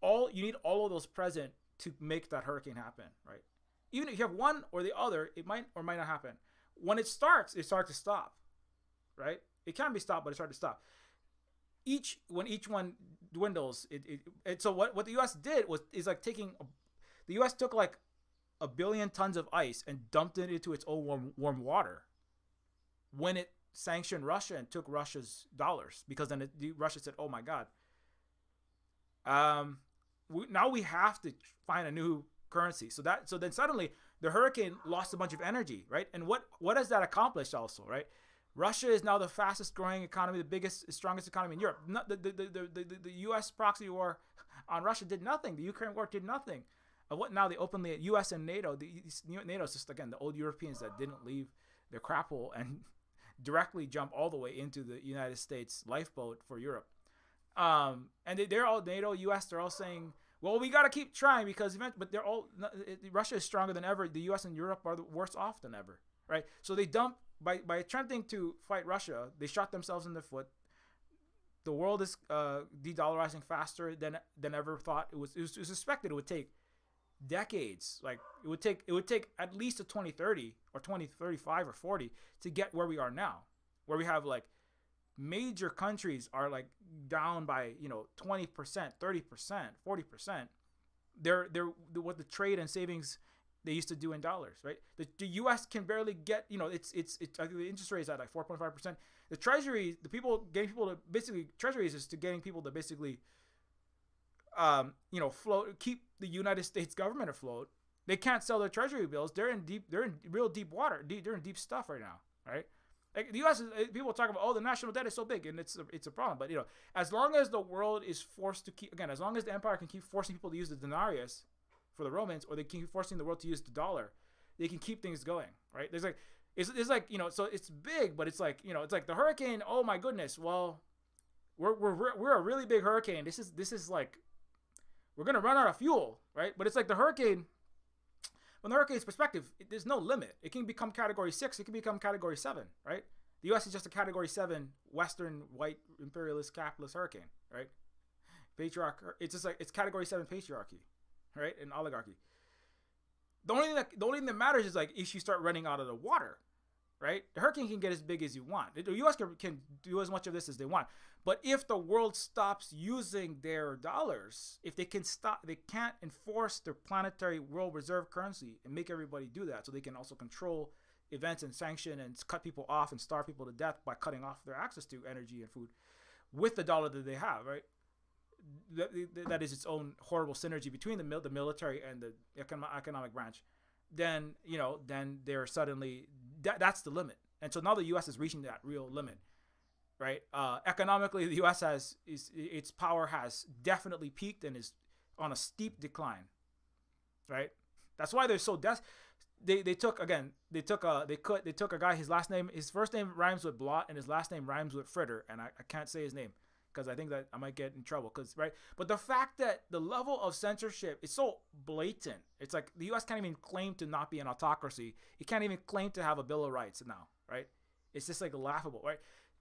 you need all of those present to make that hurricane happen, right? Even if you have one or the other, it might or might not happen. When it starts, it's hard to stop, right? It can be stopped, but it's hard to stop. When each one dwindles, so what the U.S. did is like the U.S. took like 1 billion tons of ice and dumped it into its own warm water when it sanctioned Russia and took Russia's dollars, because then Russia said, oh my God, now we have to find a new currency. So then suddenly the hurricane lost a bunch of energy, right? And what has that accomplished also, right? Russia is now the fastest growing economy, the biggest, strongest economy in Europe. The U.S. proxy war on Russia did nothing. The Ukraine war did nothing. What now? They openly, U.S. and NATO, NATO is just, again, the old Europeans that didn't leave their crap hole and directly jump all the way into the United States lifeboat for Europe. And they're all, NATO, U.S., they're all saying, well, we got to keep trying because but they're all, Russia is stronger than ever. The U.S. and Europe are worse off than ever, right? So they dump, by attempting to fight Russia, they shot themselves in the foot. The world is de-dollarizing faster than ever thought. It was suspected it would take decades. Like it would take at least a 2030 or 2035 or 40 to get where we are now, where we have like major countries are like down by 20%, 30%, 40%. They're what the trade and savings they used to do in dollars, right? The U.S. can barely get, it's I think the interest rate is at like 4.5%. The Treasury, getting people to basically, Treasuries is to getting people to basically, float, keep the United States government afloat. They can't sell their Treasury bills. They're in real deep water. They're in deep stuff right now, right? Like the U.S. People talk about, the national debt is so big, and it's a problem. But as long as the world is forced to keep, again, as long as the empire can keep forcing people to use the denarius for the Romans, or they keep forcing the world to use the dollar, they can keep things going, right? There's like, it's like, so it's big, but it's like, it's like the hurricane. Oh my goodness. Well, we're a really big hurricane. This is like, we're going to run out of fuel, right? But it's like the hurricane, from the hurricane's perspective, there's no limit. It can become category 6. It can become category 7, right? The U.S. is just a category 7 Western white imperialist capitalist hurricane, right? It's just like, it's category 7 patriarchy, right? And oligarchy. The only thing that matters is like if you start running out of the water, right? The hurricane can get as big as you want. The U.S. can do as much of this as they want. But if the world stops using their dollars, if they can't enforce their planetary world reserve currency and make everybody do that, so they can also control events and sanction and cut people off and starve people to death by cutting off their access to energy and food with the dollar that they have, right? That is its own horrible synergy between the military and the economic branch. Then they're suddenly that's the limit, and so now the U.S. is reaching that real limit, right? Economically, the U.S. its power has definitely peaked and is on a steep decline, right? That's why they're so They took a guy. His first name rhymes with Blot and his last name rhymes with Fritter, and I can't say his name because I think that I might get in trouble. Right? But the fact that the level of censorship is so blatant, it's like the U.S. can't even claim to not be an autocracy. It can't even claim to have a Bill of Rights now, right? It's just like laughable, right?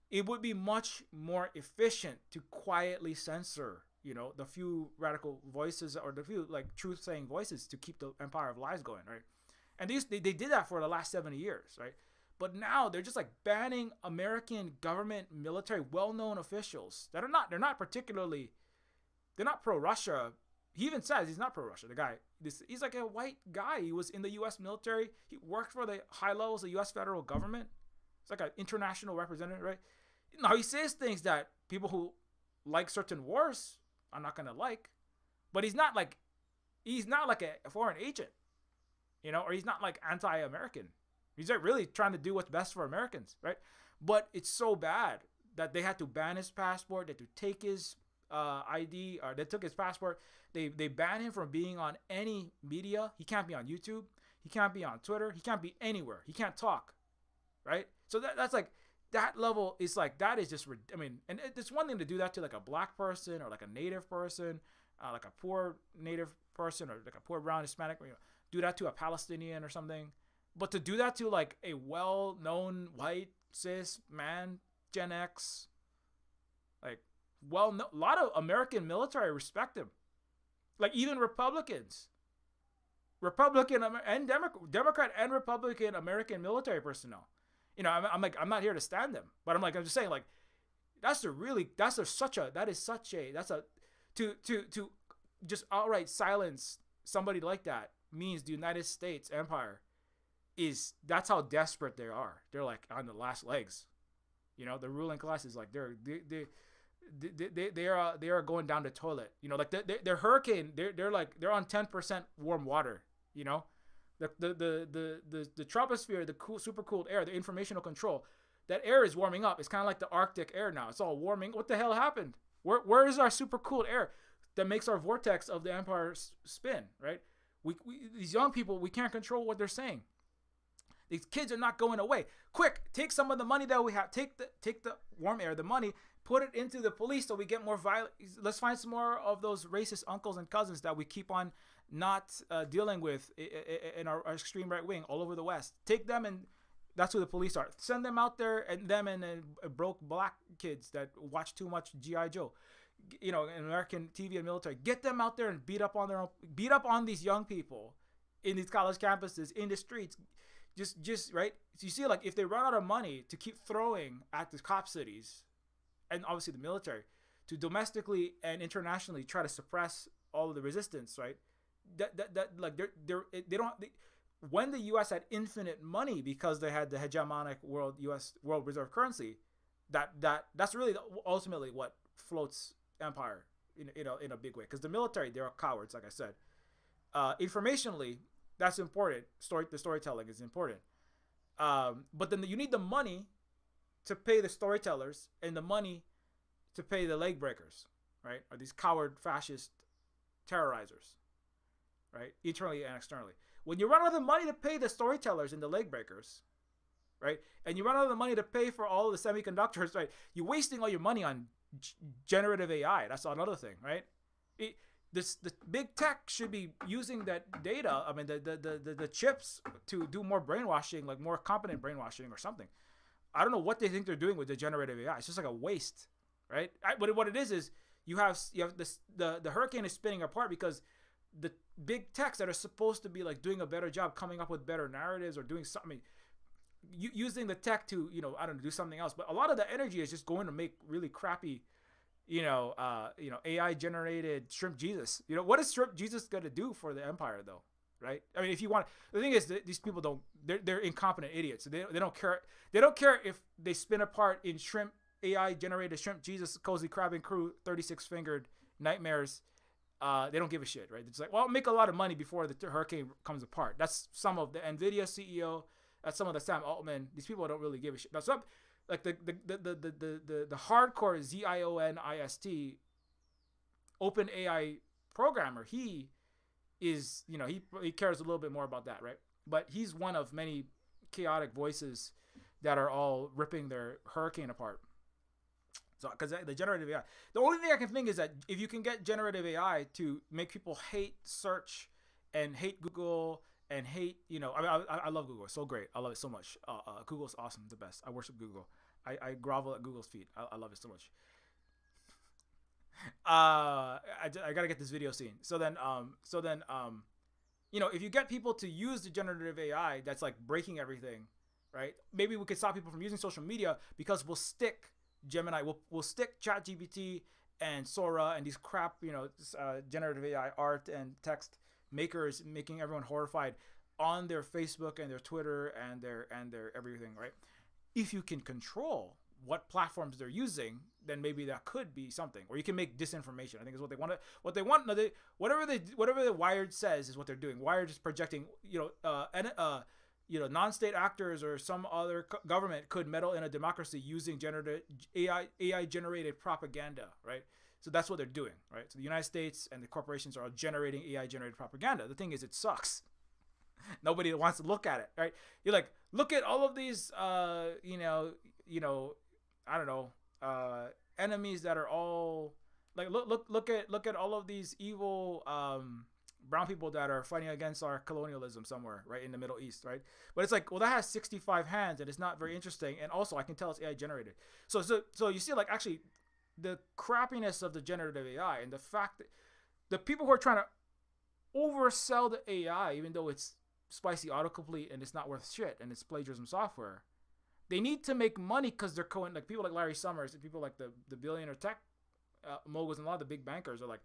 It would be much more efficient to quietly censor, the few radical voices or the few like truth-saying voices to keep the empire of lies going, right? And they did that for the last 70 years, right? But now they're just like banning American government, military, well-known officials that they're not pro-Russia. He even says he's not pro-Russia. The guy, he's like a white guy. He was in the U.S. military. He worked for the high levels of the U.S. federal government. It's like an international representative, right? Now he says things that people who like certain wars are not gonna like, but he's not like a foreign agent. Or he's not like anti-American. He's like really trying to do what's best for Americans, right? But it's so bad that they had to ban his passport. They had to take his ID, or they took his passport. They banned him from being on any media. He can't be on YouTube. He can't be on Twitter. He can't be anywhere. He can't talk, right? So that's like that level is like that is just. And it's one thing to do that to like a black person or like a native person, like a poor native person or like a poor brown Hispanic. Do that to a Palestinian or something, but to do that to like a well-known white cis man, Gen X, like a lot of American military respect him, like even Republican and Democrat and Republican American military personnel. I'm not here to stand them, but I'm just saying like to just outright silence somebody like that means the United States empire that's how desperate they are. They're like on the last legs. The ruling class is like they are going down the toilet. Like their hurricane, they're on 10% warm water. The troposphere, the super cooled air, the informational control, that air is warming up. It's kind of like the Arctic air now. It's all warming. What the hell happened? Where is our super cooled air that makes our vortex of the empire spin, right? These young people, we can't control what they're saying. These kids are not going away. Quick, take some of the money that we have. Take the warm air, the money, put it into the police so we get more violent. Let's find some more of those racist uncles and cousins that we keep on not dealing with in our extreme right wing all over the West. Take them, and that's who the police are. Send them out there, and them and broke black kids that watch too much G.I. Joe. American TV and military, get them out there and beat up on these young people in these college campuses, in the streets, just right. So you see, like if they run out of money to keep throwing at the cop cities, and obviously the military, to domestically and internationally try to suppress all of the resistance, right? When the U.S. had infinite money because they had the hegemonic U.S. world reserve currency, that's really ultimately what floats empire in a big way, because the military, they're cowards, like I said. Informationally, that's important. The storytelling is important, but then you need the money to pay the storytellers and the money to pay the leg breakers, right? Or these coward fascist terrorizers, right? Internally and externally. When you run out of the money to pay the storytellers and the leg breakers, right, and you run out of the money to pay for all of the semiconductors, right, you're wasting all your money on generative AI. That's another thing, right? The big tech should be using that data. I mean, the chips to do more brainwashing, like more competent brainwashing or something. I don't know what they think they're doing with the generative AI. It's just like a waste, right? But what it is you have this the hurricane is spinning apart because big techs that are supposed to be like doing a better job coming up with better narratives or doing something, using the tech to, I don't know, do something else. But a lot of the energy is just going to make really crappy, AI generated shrimp Jesus. What is shrimp Jesus going to do for the empire though? Right? I mean, if you want, the thing is that these people don't, they're incompetent idiots. So they don't care. They don't care if they spin apart in shrimp AI generated shrimp Jesus, cozy crab and crew, 36 fingered nightmares. They don't give a shit, right? It's like, well, make a lot of money before the hurricane comes apart. That's some of the Nvidia CEO. That's some of the Sam Altman. These people don't really give a shit. Now, some like the hardcore ZIONIST open AI programmer. He is, he cares a little bit more about that, right? But he's one of many chaotic voices that are all ripping their hurricane apart. So, because the generative AI, the only thing I can think is that if you can get generative AI to make people hate search and hate Google and hate, I love Google. It's so great. I love it so much. Google's awesome. The best. I worship Google. I grovel at Google's feet. I love it so much. I gotta get this video seen. So then, if you get people to use the generative AI that's like breaking everything, right? Maybe we could stop people from using social media because we'll stick Gemini, we'll stick ChatGPT and Sora and these crap, generative AI art and text makers making everyone horrified on their Facebook and their Twitter and their everything, right? If you can control what platforms they're using, then maybe that could be something. Or you can make disinformation. I think is what they want. Whatever the Wired says is what they're doing. Wired is projecting, non-state actors or some other government could meddle in a democracy using generative AI generated propaganda, right? So that's what they're doing, right? So the United States and the corporations are all generating AI generated propaganda. The thing is, it sucks. Nobody wants to look at it, right? You're like, look at all of these, enemies that are all like, look at all of these evil, brown people that are fighting against our colonialism somewhere, right, in the Middle East, right? But it's like, well, that has 65 hands and it's not very interesting. And also, I can tell it's AI generated. So you see, like, actually, the crappiness of the generative AI and the fact that the people who are trying to oversell the AI, even though it's spicy autocomplete and it's not worth shit and it's plagiarism software, they need to make money because they're like people like Larry Summers and people like the billionaire tech moguls and a lot of the big bankers are like,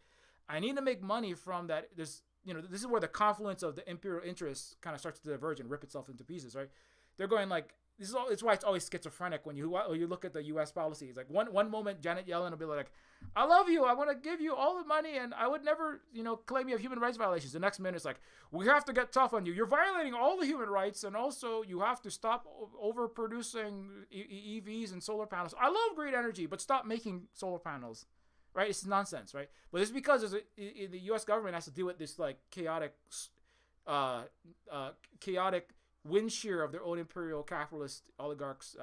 I need to make money from that. This is where the confluence of the imperial interests kind of starts to diverge and rip itself into pieces, right? They're going like, it's why it's always schizophrenic when you look at the U.S. policy. It's like one moment Janet Yellen will be like, I love you, I want to give you all the money, and I would never, claim you have human rights violations. The next minute it's like, we have to get tough on you. You're violating all the human rights, and also you have to stop overproducing EVs and solar panels. I love green energy, but stop making solar panels. Right? It's nonsense, right? But it's because the U.S. government has to deal with this like chaotic wind shear of their own imperial capitalist oligarchs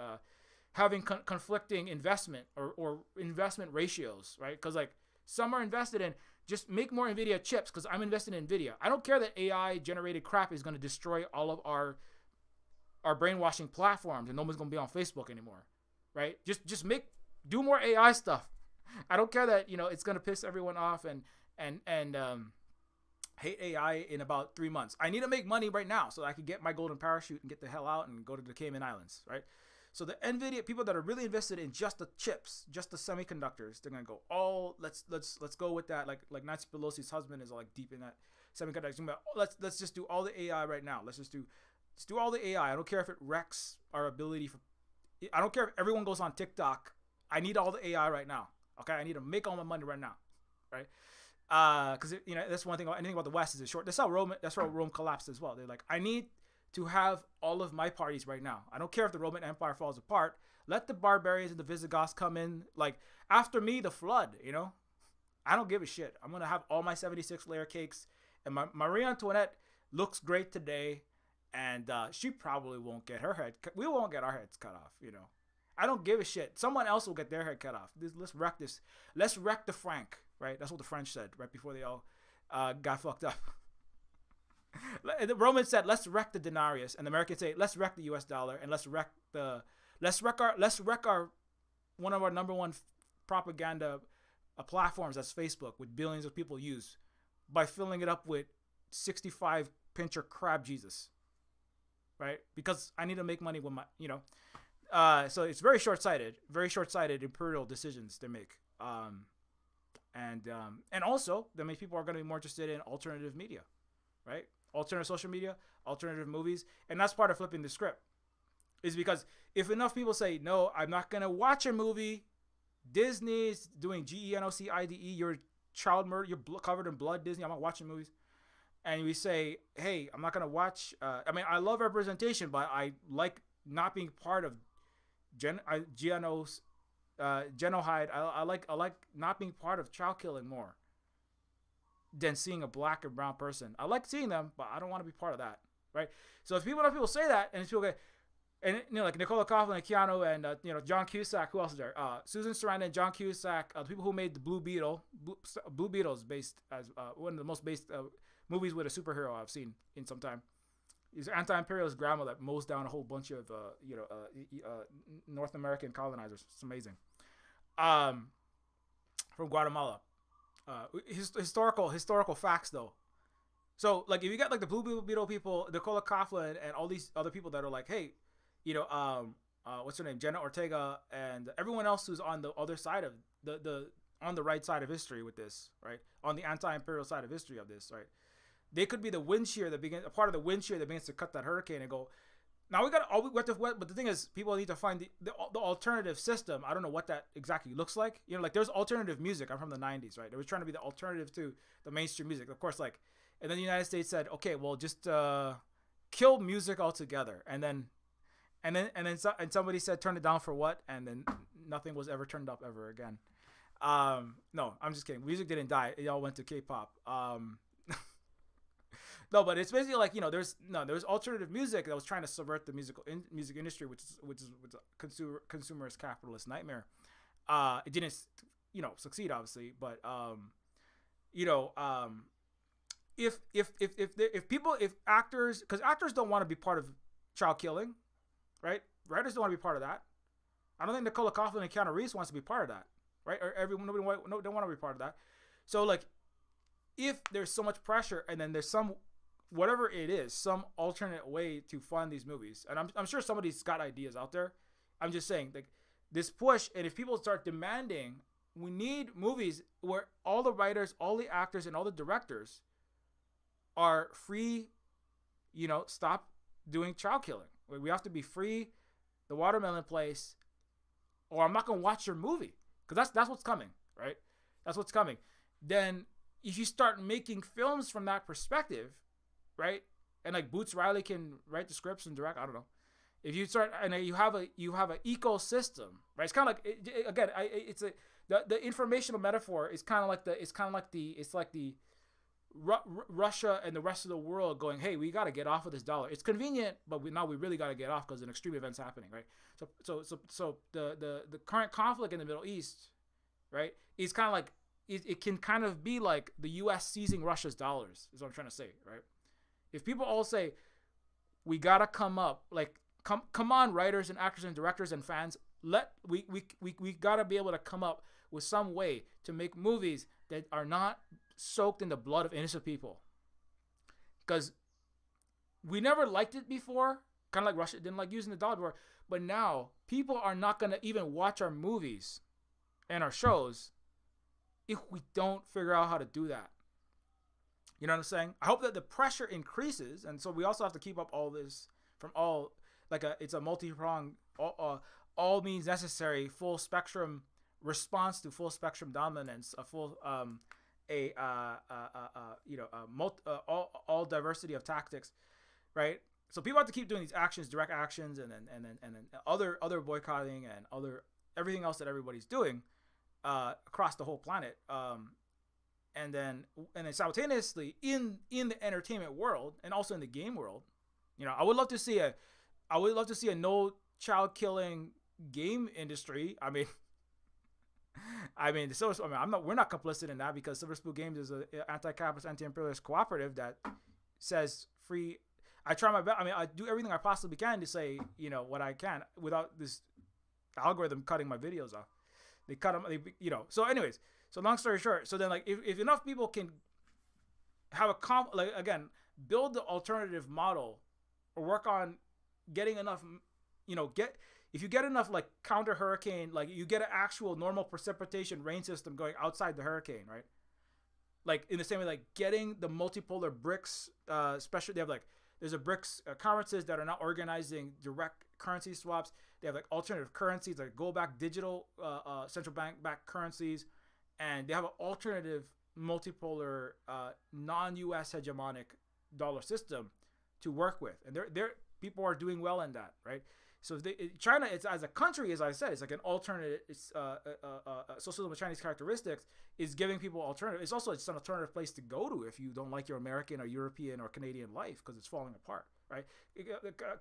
having conflicting investment or investment ratios, right? Because like some are invested in just make more NVIDIA chips because I'm invested in NVIDIA. I don't care that AI generated crap is going to destroy all of our brainwashing platforms and no one's going to be on Facebook anymore, right? Just do more AI stuff. I don't care that, it's going to piss everyone off and hate AI in about 3 months. I need to make money right now so that I can get my golden parachute and get the hell out and go to the Cayman Islands, right? So the NVIDIA people that are really invested in just the chips, just the semiconductors, they're going to go, oh, let's go with that. Like Nancy Pelosi's husband is like deep in that semiconductors. Let's just do all the AI right now. Let's do all the AI. I don't care if it wrecks our ability I don't care if everyone goes on TikTok. I need all the AI right now. Okay, I need to make all my money right now, right? Because that's one thing. Anything about the West is short. That's how Rome collapsed as well. They're like, I need to have all of my parties right now. I don't care if the Roman Empire falls apart. Let the barbarians and the Visigoths come in. Like after me, the flood. I don't give a shit. I'm gonna have all my 76 layer cakes. And Marie Antoinette looks great today, and she probably won't get her head. We won't get our heads cut off. I don't give a shit. Someone else will get their head cut off. Let's wreck this. Let's wreck the franc, right? That's what the French said right before they all got fucked up. The Romans said, let's wreck the denarius. And the Americans say, let's wreck the US dollar and let's wreck our one of our number one propaganda platforms, that's Facebook, with billions of people use, by filling it up with 65 pincher crab Jesus, right? Because I need to make money with my, so it's very short-sighted imperial decisions they make. And also that means people are going to be more interested in alternative media, right? Alternative social media, alternative movies, and that's part of flipping the script. Is because if enough people say no, I'm not going to watch a movie. Disney's doing GENOCIDE. You're child murder. You're covered in blood. Disney. I'm not watching movies. And we say, hey, I'm not going to watch. I love representation, but I like not being part of genocide. I like not being part of child killing more than seeing a black and brown person. I like seeing them, but I don't want to be part of that, right? So if people say that, and it's people get, and like Nicola Coughlan and Keanu and John Cusack, who else is there? Susan Sarandon, John Cusack, the people who made the Blue Beetle. Blue Beetle is based as one of the most based movies with a superhero I've seen in some time. He's an anti-imperialist grandma that mows down a whole bunch of North American colonizers. It's amazing. From Guatemala. Historical facts though. So like if you got like the Blue Beetle people, Nicola Coughlan, and all these other people that are like, hey, what's her name, Jenna Ortega, and everyone else who's on the other side of on the right side of history with this, right, on the anti-imperial side of history of this, right, they could be the wind shear that begins, a part of the wind shear that begins to cut that hurricane and go. Now but the thing is, people need to find the alternative system. I don't know what that exactly looks like. Like there's alternative music. I'm from the 90s, right? It was trying to be the alternative to the mainstream music, of course. Like, and then the United States said, okay, well, just kill music altogether. And then somebody said, turn it down for what? And then nothing was ever turned up ever again. No, I'm just kidding. Music didn't die. It all went to K-pop. No, but it's basically like, there's alternative music that was trying to subvert the music industry, which is a consumerist capitalist nightmare. It didn't, succeed obviously, but if actors, because actors don't want to be part of child killing, right? Writers don't want to be part of that. I don't think Nicola Coughlan and Keanu Reeves wants to be part of that, right? Or nobody don't want to be part of that. So like, if there's so much pressure, and then there's some, whatever it is, some alternate way to fund these movies, and I'm sure somebody's got ideas out there. I'm just saying, like, this push, and if people start demanding, we need movies where all the writers, all the actors, and all the directors are free. Stop doing child killing. We have to be free. The watermelon place, or I'm not gonna watch your movie, because that's what's coming, right? That's what's coming. Then if you start making films from that perspective, right? And like Boots Riley can write the scripts and direct. I don't know. If you start, and you have an ecosystem, right? It's kind of like, the informational metaphor is kind of like the Russia and the rest of the world going, hey, we got to get off of this dollar. It's convenient, but now we really got to get off because an extreme event's happening, right? So the current conflict in the Middle East, right, is kind of like, it can kind of be like the U.S. seizing Russia's dollars, is what I'm trying to say, right? If people all say, we gotta come up, like, come on, writers and actors and directors and fans, we gotta be able to come up with some way to make movies that are not soaked in the blood of innocent people. Because we never liked it before, kind of like Russia didn't like using the dollar before, but now people are not gonna even watch our movies and our shows if we don't figure out how to do that. You know what I'm saying? I hope that the pressure increases, and so we also have to keep up all this from all, like, it's a multi-pronged, all means necessary, full spectrum response to full spectrum dominance, a full all diversity of tactics, right? So people have to keep doing these actions, direct actions, and then other boycotting and everything else that everybody's doing across the whole planet. And then simultaneously in the entertainment world and also in the game world, I would love to see a no child killing game industry. We're not complicit in that, because Silver Spoon Games is an anti-capitalist, anti-imperialist cooperative that says free. I try my best. I do everything I possibly can to say, what I can without this algorithm cutting my videos off. They cut them, so anyways. So long story short, so then, like, if enough people can have a like again, build the alternative model, or work on getting enough, if you get enough like counter hurricane, like you get an actual normal precipitation rain system going outside the hurricane, right? Like in the same way, like getting the multipolar BRICS, especially they have like there's a BRICS conferences that are now organizing direct currency swaps. They have like alternative currencies, like go back digital central bank backed currencies, and they have an alternative multipolar non-US hegemonic dollar system to work with, and they're people are doing well in that, right? So China, it's as a country, as I said, it's like an alternative. It's socialism with Chinese characteristics is giving people alternative. It's also an alternative place to go to if you don't like your American or European or Canadian life because it's falling apart, right?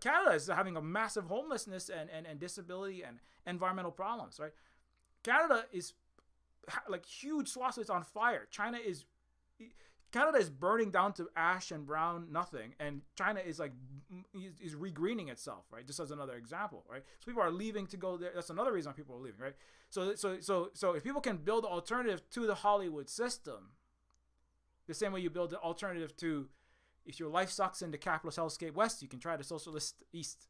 Canada is having a massive homelessness and disability and environmental problems, right? Canada is like huge swaths of it's on fire. Canada is burning down to ash and brown nothing, and China is like is regreening itself, right? Just as another example, right? So people are leaving to go there. That's another reason why people are leaving, right? So if people can build an alternative to the Hollywood system, the same way you build an alternative to, if your life sucks in the capitalist hellscape West, you can try the socialist East.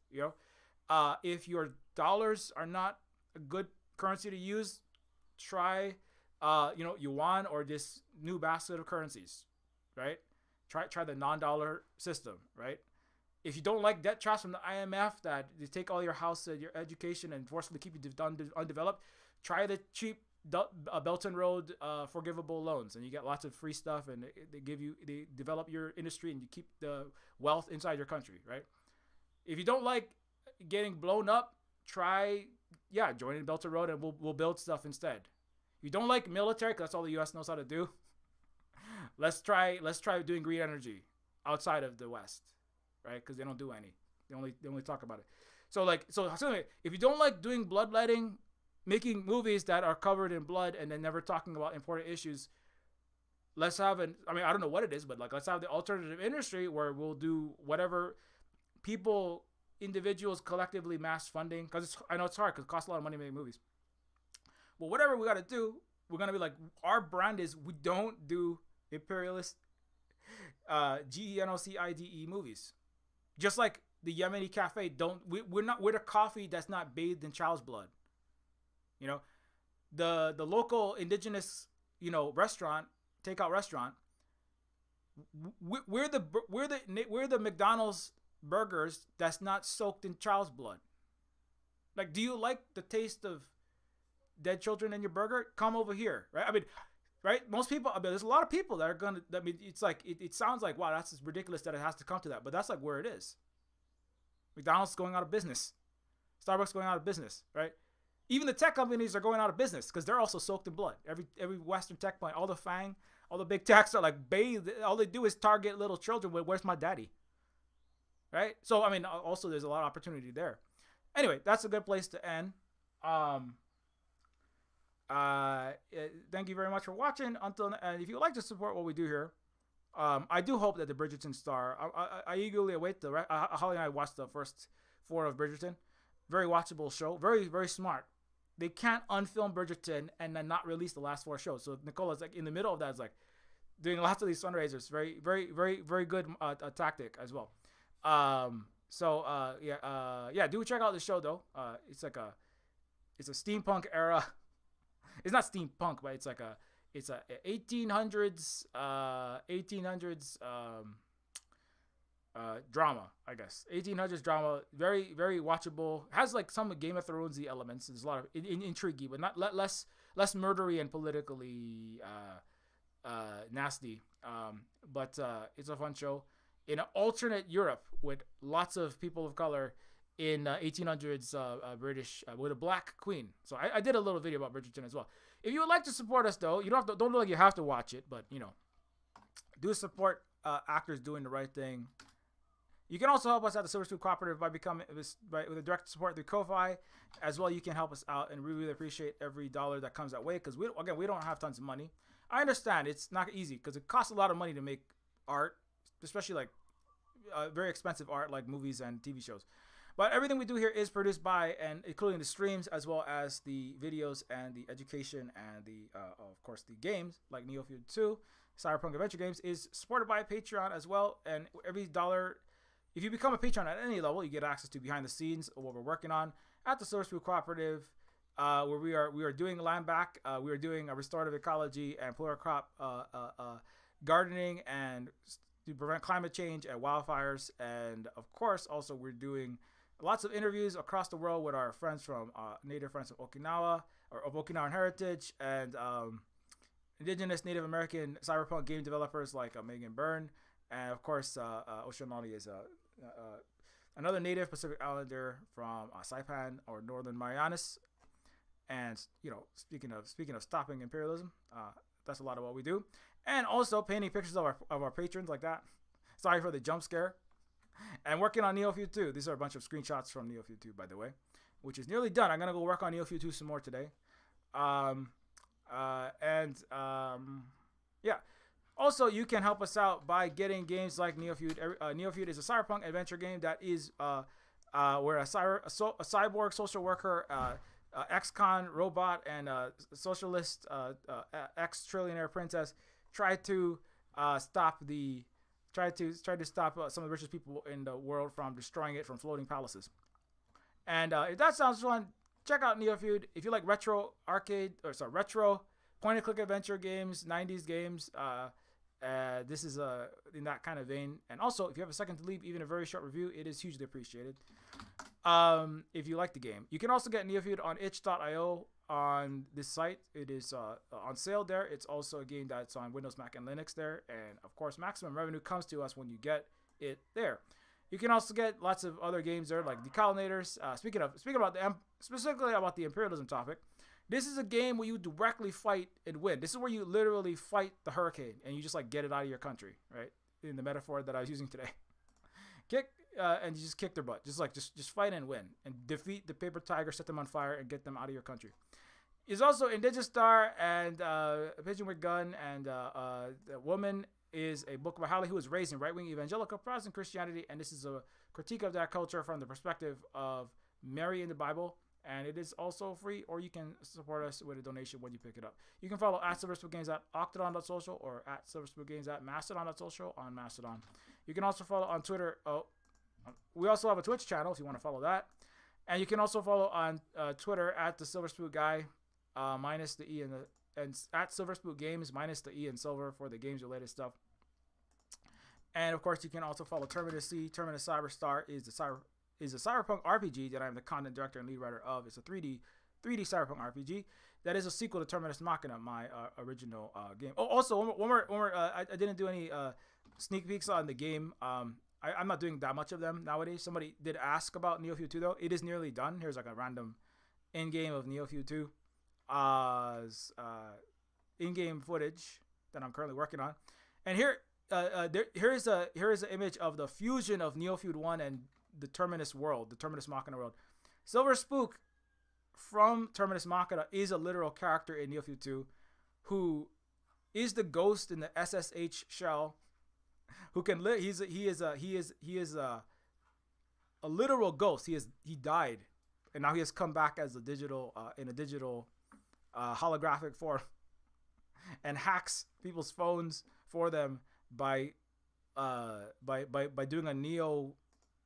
If your dollars are not a good currency to use, try yuan or this new basket of currencies, right? Try the non-dollar system, right? If you don't like debt traps from the IMF that they take all your house and your education and forcefully keep you undeveloped, try the cheap Belt and Road forgivable loans, and you get lots of free stuff, and they develop your industry, and you keep the wealth inside your country, right? If you don't like getting blown up, try joining Belt and Road, and we'll build stuff instead. If you don't like military, because that's all the U.S. knows how to do, let's try doing green energy outside of the West, right? Because they don't do any. They only talk about it. So if you don't like doing bloodletting, making movies that are covered in blood and then never talking about important issues, let's have I don't know what it is, but like let's have the alternative industry where we'll do whatever individuals collectively mass funding, because I know it's hard because it costs a lot of money to make movies. Well, whatever we got to do, we're going to be like, our brand is we don't do imperialist genocide movies. Just like the Yemeni cafe, we're the coffee that's not bathed in child's blood. The local indigenous, restaurant, takeout restaurant, we're the McDonald's burgers that's not soaked in child's blood. Like, do you like the taste of dead children in your burger? Come over here, right? Right? Most people, there's a lot of people that are gonna. It's like it sounds like, wow, that's ridiculous that it has to come to that, but that's like where it is. McDonald's going out of business, Starbucks going out of business, right? Even the tech companies are going out of business because they're also soaked in blood. Every Western tech plant, all the FANG, all the big techs are like bathed. All they do is target little children with, "Where's my daddy?" Right? So also there's a lot of opportunity there. Anyway, that's a good place to end. Thank you very much for watching. And if you'd like to support what we do here, I do hope that the Bridgerton star. I eagerly await Holly and I watched the first 4 of Bridgerton. Very watchable show. Very, very smart. They can't unfilm Bridgerton and then not release the last 4 shows. So Nicola's like in the middle of that, is like doing lots of these fundraisers. Very, very, very, very good tactic as well. Do check out the show though. It's a steampunk era. It's not steampunk, but it's a 1800s drama, I guess. 1800s drama, very, very watchable. Has like some Game of Thronesy elements. There's a lot of intrigue, but not less murdery and politically nasty. But it's a fun show in an alternate Europe with lots of people of color in 1800s British with a black queen. So I did a little video about Bridgerton as well. If you would like to support us though, you don't look like you have to watch it, but do support actors doing the right thing. You can also help us at the Silver Spoon Cooperative with a direct support through Ko-Fi as well. You can help us out, and we really appreciate every dollar that comes that way, because we don't have tons of money. I understand it's not easy because it costs a lot of money to make art, especially like very expensive art like movies and TV shows. But everything we do here is produced by, and including the streams as well as the videos and the education and of course the games like Neofeud 2, Cyberpunk Adventure Games is supported by Patreon as well. And every dollar, if you become a patron at any level, you get access to behind the scenes of what we're working on at the Silver Spoon Cooperative, where we are doing land back. We are doing a restorative ecology and pluricrop gardening and to prevent climate change and wildfires. And of course, also we're doing lots of interviews across the world with our friends from native friends of Okinawa or of Okinawan heritage and indigenous Native American cyberpunk game developers like Megan Byrne. And of course, Oceanati is another native Pacific Islander from Saipan or Northern Marianas. And speaking of stopping imperialism, that's a lot of what we do. And also painting pictures of our patrons like that. Sorry for the jump scare. And working on Neofeud 2. These are a bunch of screenshots from Neofeud 2, by the way, which is nearly done. I'm gonna go work on Neofeud 2 some more today. Yeah. Also, you can help us out by getting games like Neofeud. Neofeud is a cyberpunk adventure game that is where a cyborg social worker, ex-con robot, and socialist ex-trillionaire princess try to stop some of the richest people in the world from destroying it from floating palaces. And if that sounds fun, check out Neofeud. If you like retro point-and-click adventure games, 90s games, this is in that kind of vein. And also, if you have a second to leave even a very short review, it is hugely appreciated. If you like the game, you can also get Neofeud on itch.io on this site. It is on sale there. It's also a game that's on Windows, Mac, and Linux there. And of course, maximum revenue comes to us when you get it there. You can also get lots of other games there, like Decolonators. Specifically about the imperialism topic, this is a game where you directly fight and win. This is where you literally fight the hurricane and you just like get it out of your country, right? In the metaphor that I was using today. And you just kick their butt. Just fight and win. And defeat the paper tiger, set them on fire, and get them out of your country. It's also Indigenous Star and Pigeon with Gun and The Woman is a book by Holly, who was raised in right-wing evangelical Protestant Christianity. And this is a critique of that culture from the perspective of Mary in the Bible. And it is also free, or you can support us with a donation when you pick it up. You can follow at Silverspoon Games at octodon.social or at Silverspoon Games at mastodon.social on Mastodon. You can also follow on Twitter. We also have a Twitch channel if you want to follow that. And you can also follow on Twitter at the Silverspoon Guy, minus the E and at Silverspoon Games, minus the E and silver for the games related stuff. And of course, you can also follow Terminus C. Terminus Cyberstar is a cyberpunk RPG that I'm the content director and lead writer of. It's a 3D cyberpunk RPG that is a sequel to Terminus Machina, my original game. Oh, also one more. I didn't do any sneak peeks on the game. I'm not doing that much of them nowadays. Somebody did ask about Neofeud 2 though. It is nearly done. Here's like a random in-game of Neofeud 2 in-game footage that I'm currently working on. And here is an image of the fusion of Neofeud 1 and the Terminus world, the Terminus Machina world. Silver Spook from Terminus Machina is a literal character in Neofeud 2 who is the ghost in the SSH shell who can live. He is a literal ghost. He died and now he has come back as a digital in a digital holographic form and hacks people's phones for them by doing a Neo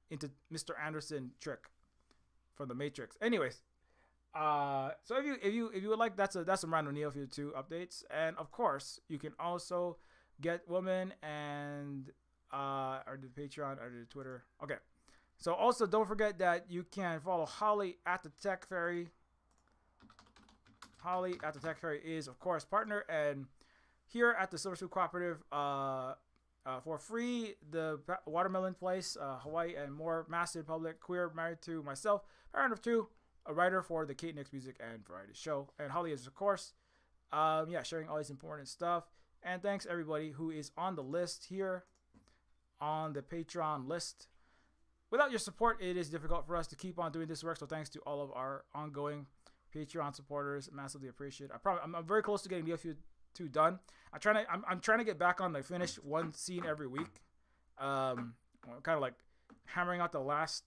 into Mr. Anderson trick from the Matrix. Anyways, so if you would like, that's some random Neofeud 2 updates. And of course, you can also get Woman and or the Patreon or the Twitter. Okay. So also don't forget that you can follow Holly at the Tech Fairy. Holly at the Tech Fairy is of course partner, and here at the Silver Spoon Cooperative, for free, the Watermelon Place, Hawaii, and more, Massive Public, Queer, married to myself, parent of two, a writer for the Kate Nix Music and Variety Show. And Holly is, of course, sharing all this important stuff. And thanks everybody who is on the list here, on the Patreon list. Without your support, it is difficult for us to keep on doing this work. So thanks to all of our ongoing Patreon supporters, massively appreciate. I'm very close to getting Neofeud 2 done. I'm trying to get back on, like, finish one scene every week. I'm kind of like hammering out the last.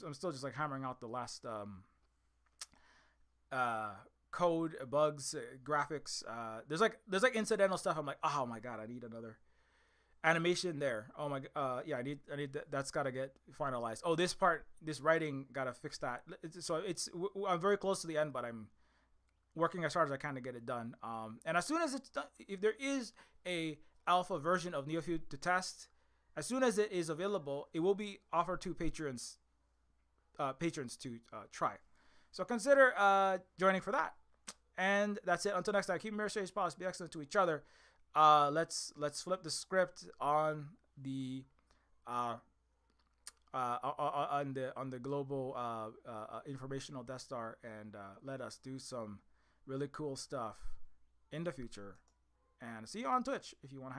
I'm still just like hammering out the last code, bugs, graphics. There's like incidental stuff. I'm like, oh my god, I need another animation there. Oh my, yeah, I need that's gotta get finalized. Oh, this part, this writing gotta fix that. So I'm very close to the end, but I'm working as hard as I can to get it done. And as soon as it's done, if there is a alpha version of Neofeud to test, as soon as it is available, it will be offered to patrons to try. So consider joining for that. And that's it. Until next time, keep mirror safe, be excellent to each other. Let's flip the script on the on the global informational Death Star, and let us do some really cool stuff in the future. And see you on Twitch if you want to hang